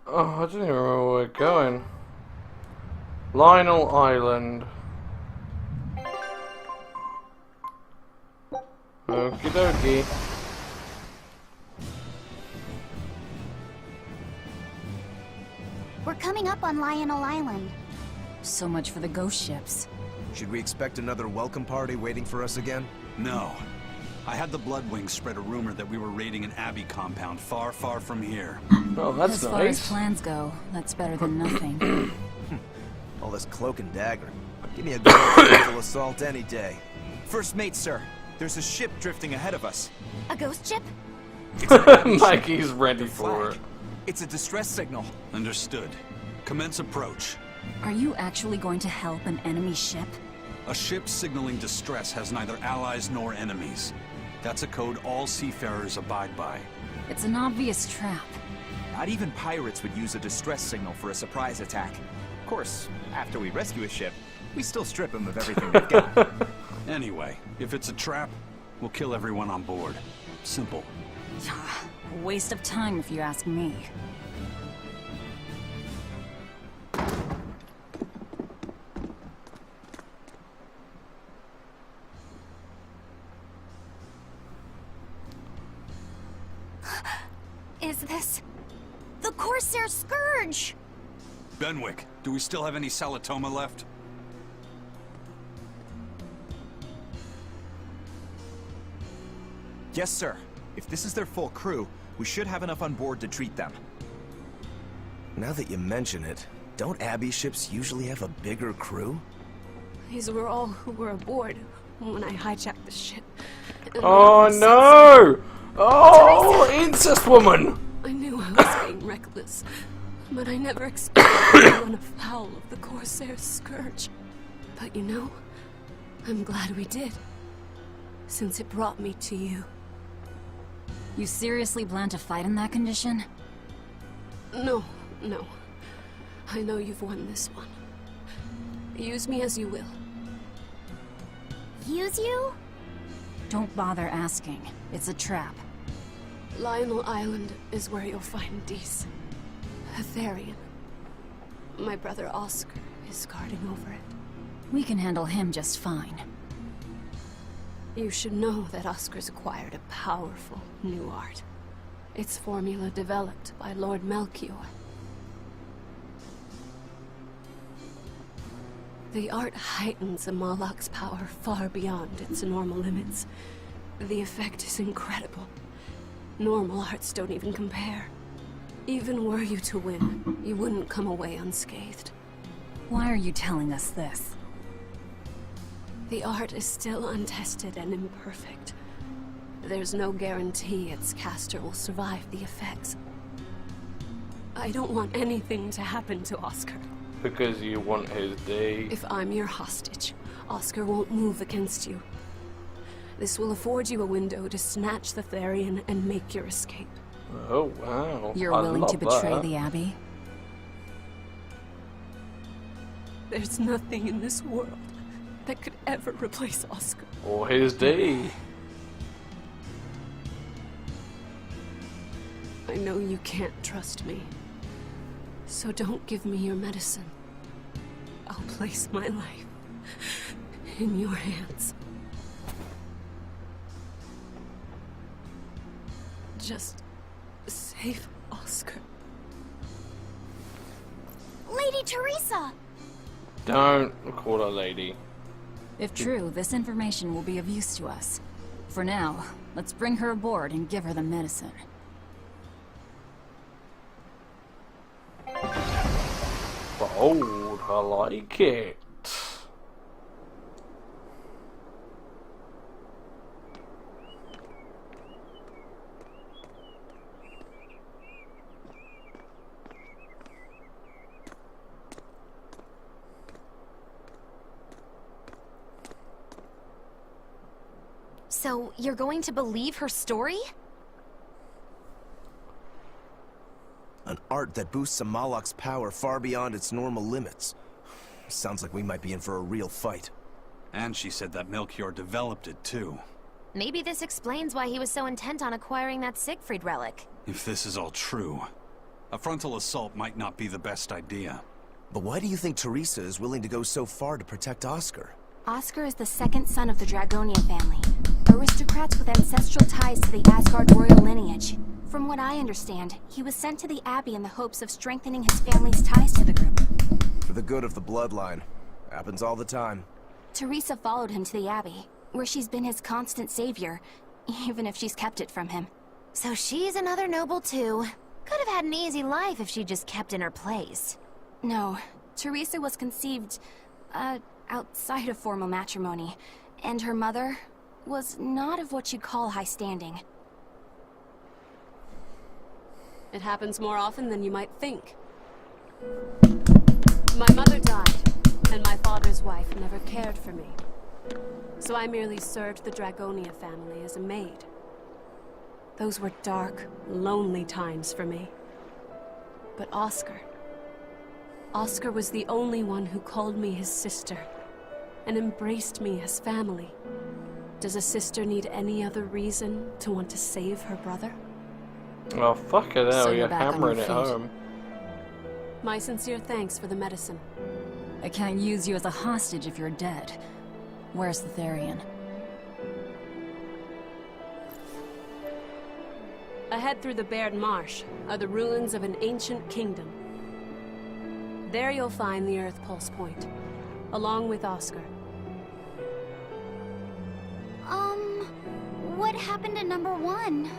Oh, I don't even remember where we're going. Lionel Island. Okie dokie. We're coming up on Lionel Island. So much for the ghost ships. Should we expect another welcome party waiting for us again? No. I had the Bloodwings spread a rumor that we were raiding an Abbey compound far, far from here. Oh, that's as far as plans go, that's better than nothing. All this cloak and dagger. Give me a good frontal assault any day. First mate, sir. There's a ship drifting ahead of us. A ghost ship? Mikey's ready for it. It's a distress signal. Understood. Commence approach. Are you actually going to help an enemy ship? A ship signaling distress has neither allies nor enemies. That's a code all seafarers abide by. It's an obvious trap. Not even pirates would use a distress signal for a surprise attack. Of course, after we rescue a ship, we still strip them of everything they've got. Anyway, if it's a trap, we'll kill everyone on board. Simple. A waste of time if you ask me. Is this the Corsair Scourge? Benwick, do we still have any Salatoma left? Yes, sir. If this is their full crew, we should have enough on board to treat them. Now that you mention it, don't Abbey ships usually have a bigger crew? These were all who were aboard when I hijacked the ship. And Oh no! Oh, incest woman! I knew I was being reckless, but I never expected to run afoul of the Corsair Scourge. But you know, I'm glad we did, since it brought me to you. You seriously plan to fight in that condition? No, no. I know you've won this one. Use me as you will. Use you? Don't bother asking. It's a trap. Lionel Island is where you'll find Dees. A Therian. My brother Oscar is guarding over it. We can handle him just fine. You should know that Oscar's acquired a powerful new art. Its formula developed by Lord Melchior. The art heightens a Moloch's power far beyond its normal limits. The effect is incredible. Normal arts don't even compare. Even were you to win, you wouldn't come away unscathed. Why are you telling us this? The art is still untested and imperfect. There's no guarantee its caster will survive the effects. I don't want anything to happen to Oscar. Because you want his day. If I'm your hostage, Oscar won't move against you. This will afford you a window to snatch the Therian and make your escape. Oh, wow. You're willing to betray the Abbey? There's nothing in this world that could ever replace Oscar. Or his day. I know you can't trust me, so don't give me your medicine. I'll place my life in your hands. Just save Oscar. Lady Teresa! Don't call her lady. If true, this information will be of use to us. For now, let's bring her aboard and give her the medicine. Bold, I like it. So, you're going to believe her story? An art that boosts a Moloch's power far beyond its normal limits. Sounds like we might be in for a real fight. And she said that Melchior developed it, too. Maybe this explains why he was so intent on acquiring that Siegfried relic. If this is all true, a frontal assault might not be the best idea. But why do you think Teresa is willing to go so far to protect Oscar? Oscar is the second son of the Dragonia family, aristocrats with ancestral ties to the Asgard royal lineage. From what I understand, he was sent to the Abbey in the hopes of strengthening his family's ties to the group. For the good of the bloodline. Happens all the time. Teresa followed him to the Abbey, where she's been his constant savior, even if she's kept it from him. So she's another noble too. Could have had an easy life if she just kept in her place. No, Teresa was conceived, outside of formal matrimony, and her mother was not of what you'd call high standing. It happens more often than you might think. My mother died, and my father's wife never cared for me. So I merely served the Dragonia family as a maid. Those were dark, lonely times for me. But Oscar was the only one who called me his sister and embraced me as family. Does a sister need any other reason to want to save her brother? Oh, fuck it So hell, you're you're back on hammering your it feet. home. My sincere thanks for the medicine. I can't use you as a hostage if you're dead. Where's the Therian? Ahead through the Baird Marsh are the ruins of an ancient kingdom. There you'll find the Earth Pulse Point, along with Oscar. What happened to number 1?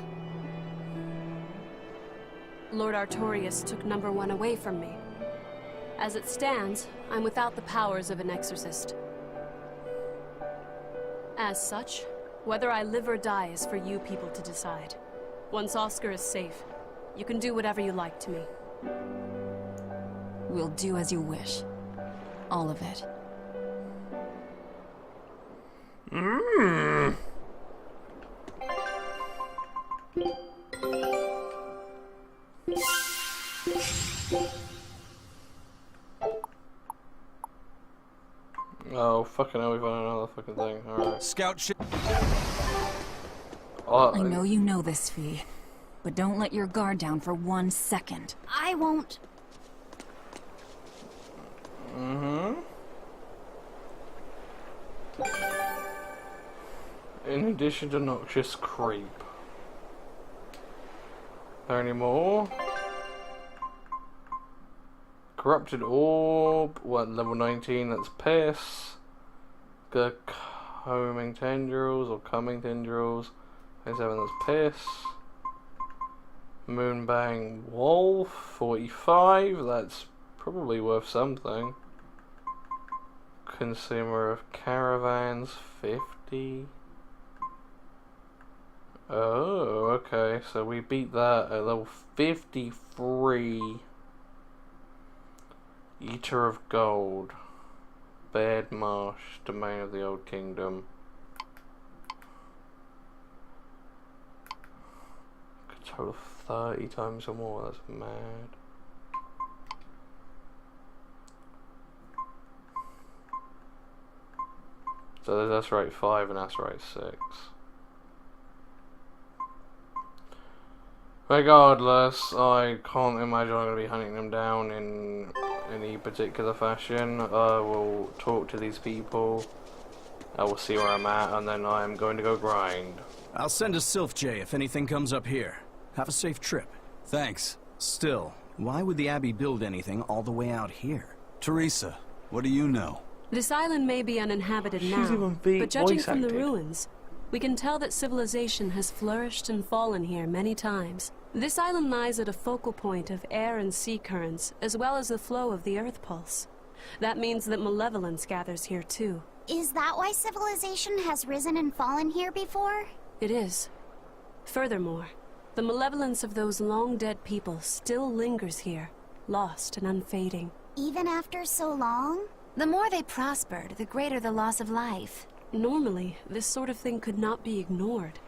Lord Artorius took number 1 away from me. As it stands, I'm without the powers of an exorcist. As such, whether I live or die is for you people to decide. Once Oscar is safe, you can do whatever you like to me. We'll do as you wish. All of it. Mmm. Oh, fucking hell, we found another fucking thing. Alright. Scout ship. Oh, I know you know this, Fee, but don't let your guard down for 1 second. I won't. In addition to noxious creep. There any more? Corrupted orb. What, level 19? That's piss. The combing tendrils or coming tendrils. 27. That's piss. Moonbang wolf. 45. That's probably worth something. Consumer of caravans. 50. Oh, okay. So we beat that at level 53. Eater of Gold. Baird Marsh. Domain of the Old Kingdom. Could total 30 times or more. That's mad. So there's Asterite 5 and Asterite 6. Regardless, I can't imagine I'm going to be hunting them down in any particular fashion. I will talk to these people, I will see where I'm at, and then I am going to go grind. I'll send a Sylph J if anything comes up here. Have a safe trip. Thanks. Still, why would the Abbey build anything all the way out here? Teresa, what do you know? This island may be uninhabited She's now, even beat but judging voice from the acting. ruins, we can tell that civilization has flourished and fallen here many times. This island lies at a focal point of air and sea currents, as well as the flow of the Earth Pulse. That means that malevolence gathers here too. Is that why civilization has risen and fallen here before? It is. Furthermore, the malevolence of those long-dead people still lingers here, lost and unfading. Even after so long? The more they prospered, the greater the loss of life. Normally, this sort of thing could not be ignored.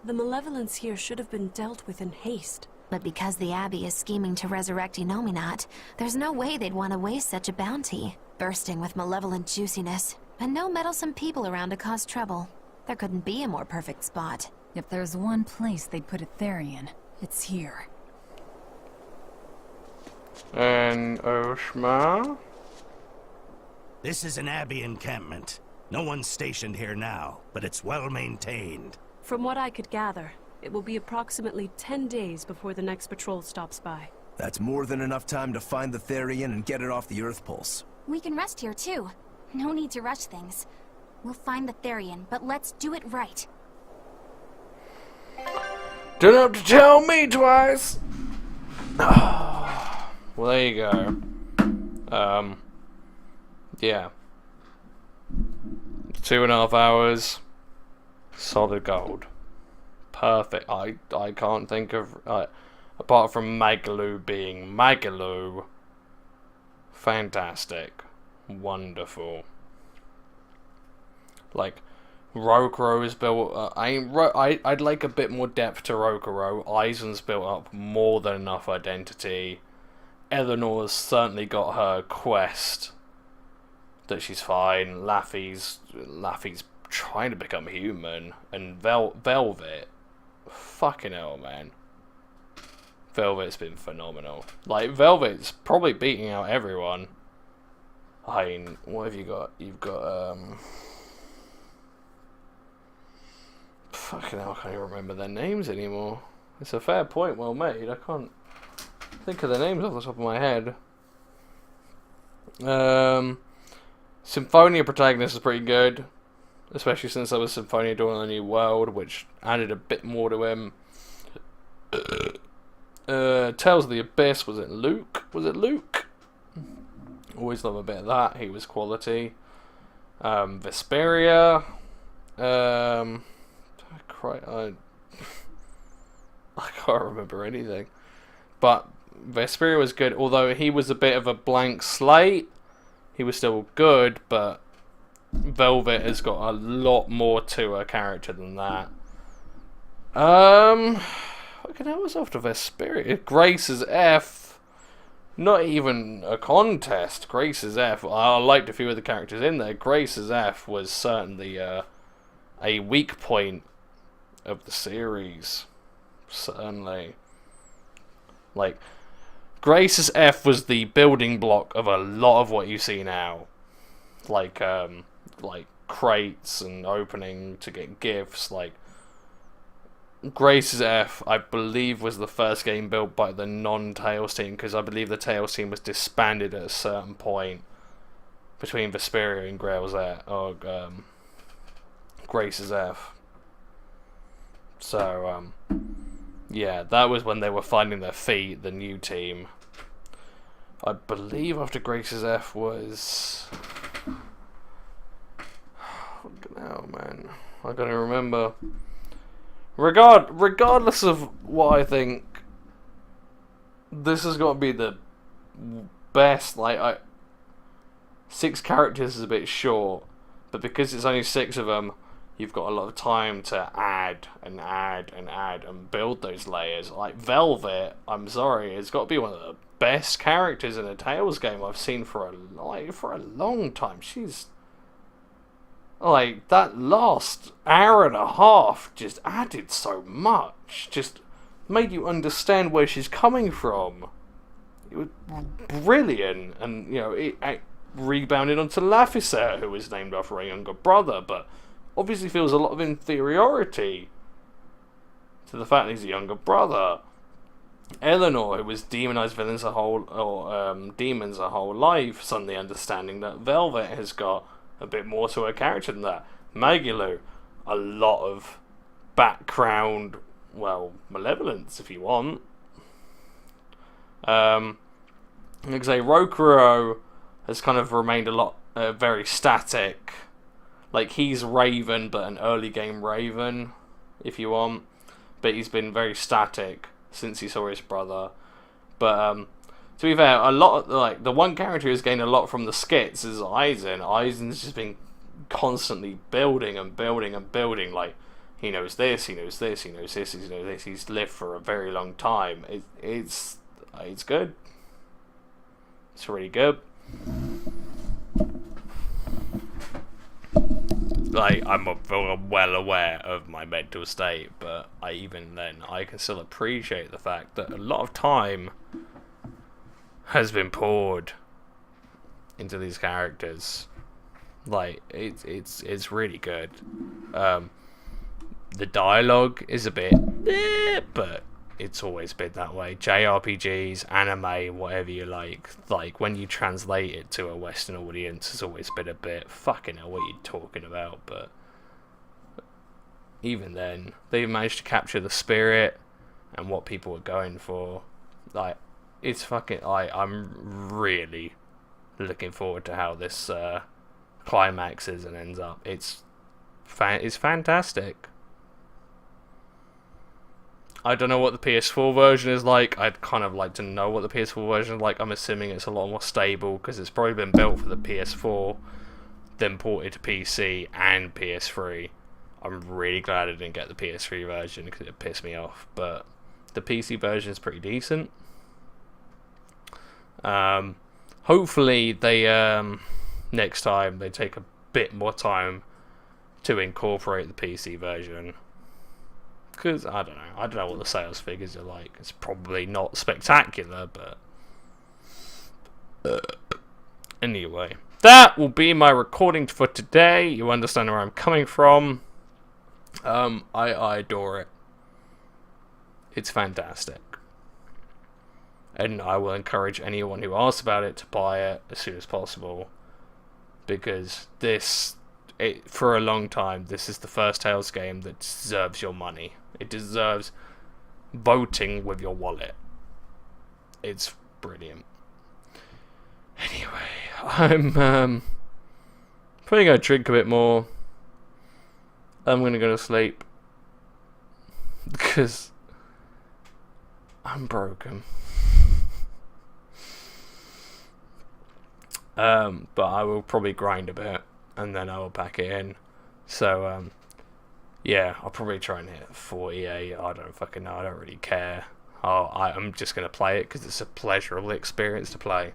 The malevolence here should have been dealt with in haste. But because the Abbey is scheming to resurrect Inominat, there's no way they'd want to waste such a bounty. Bursting with malevolent juiciness, and no meddlesome people around to cause trouble. There couldn't be a more perfect spot. If there's one place they'd put a Therian, it's here. And Oshma? This is an Abbey encampment. No one's stationed here now, but it's well maintained. From what I could gather, it will be approximately 10 days before the next patrol stops by. That's more than enough time to find the Therian and get it off the Earth Pulse. We can rest here too. No need to rush things. We'll find the Therian, but let's do it right. Don't have to tell me twice! Well, there you go. Yeah. 2.5 hours. Solid gold. Perfect. I can't think of... apart from Magaloo being Magaloo. Fantastic. Wonderful. Like, Rokuro is built... I'd like a bit more depth to Rokuro. Aizen's built up more than enough identity. Eleanor's certainly got her quest. That she's fine. Laffy's trying to become human, and Velvet, fucking hell, man. Velvet's been phenomenal. Like, Velvet's probably beating out everyone. I mean, what have you got? You've got, fucking hell, I can't even remember their names anymore. It's a fair point, well made. I can't think of the names off the top of my head. Symphonia protagonist is pretty good, especially since there was Symphonia doing the New World, which added a bit more to him. Tales of the Abyss, was it Luke? Always love a bit of that. He was quality. Vesperia. I can't remember anything. But Vesperia was good, although he was a bit of a blank slate. He was still good, but Velvet has got a lot more to her character than that. Fucking hell, what's after Vesperia? Grace is F. Not even a contest. Grace is F. I liked a few of the characters in there. Grace is F was certainly a weak point of the series. Certainly. Like, Grace's F was the building block of a lot of what you see now. Like crates and opening to get gifts. Like, Grace's F, I believe, was the first game built by the non-Tails team, because I believe the Tails team was disbanded at a certain point between Vesperia and Grace's F. So, yeah, that was when they were finding their feet, the new team. I believe after Grace's F was... Fucking hell, man. I can't even remember. Regardless of what I think, this has got to be the best. Like, 6 characters is a bit short, but because it's only 6 of them, you've got a lot of time to add and add and add and build those layers. Like Velvet, I'm sorry, it's got to be one of the best characters in a Tales game I've seen for a long time. She's like, that last hour and a half just added so much, just made you understand where she's coming from. It was brilliant, and you know, it rebounded onto Laphicet, who was named after a younger brother, but obviously feels a lot of inferiority to the fact that he's a younger brother. Eleanor, who was demonized villains demons her whole life, suddenly understanding that Velvet has got a bit more to her character than that. Magilu, a lot of background, well, malevolence if you want. Like I say, Rokurou has kind of remained a lot very static. Like, he's Raven, but an early game Raven, if you want. But he's been very static since he saw his brother. But to be fair, a lot of, like, the one character who's gained a lot from the skits is Aizen. Aizen's just been constantly building and building and building. Like, he knows this, he knows this, he knows this, he knows this. He's lived for a very long time. It's good. It's really good. Like, I'm well aware of my mental state, but even then, I can still appreciate the fact that a lot of time has been poured into these characters. Like, it's really good. The dialogue is a bit, but it's always been that way. JRPGs, anime, whatever you like when you translate it to a Western audience, it's always been a bit, fucking hell, what are you talking about? But even then, they've managed to capture the spirit and what people are going for. Like, it's fucking, I'm really looking forward to how this climaxes and ends up. It's fantastic. I don't know what the PS4 version is like. I'd kind of like to know what the PS4 version is like. I'm assuming it's a lot more stable because it's probably been built for the PS4, then ported to PC and PS3. I'm really glad I didn't get the PS3 version because it pissed me off. But the PC version is pretty decent. Hopefully they next time they take a bit more time to incorporate the PC version. Because, I don't know what the sales figures are like. It's probably not spectacular, but... anyway. That will be my recording for today. You understand where I'm coming from. I adore it. It's fantastic. And I will encourage anyone who asks about it to buy it as soon as possible. Because for a long time, this is the first Tales game that deserves your money. It deserves voting with your wallet. It's brilliant. Anyway, I'm probably going to drink a bit more. I'm going to go to sleep. Because I'm broken. But I will probably grind a bit, and then I will pack it in. So, yeah, I'll probably try and hit 48. I don't fucking know. I don't really care. I'm just going to play it because it's a pleasurable experience to play.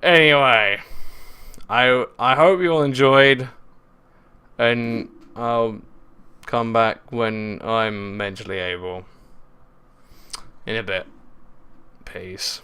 Anyway, I hope you all enjoyed, and I'll come back when I'm mentally able. In a bit. Peace.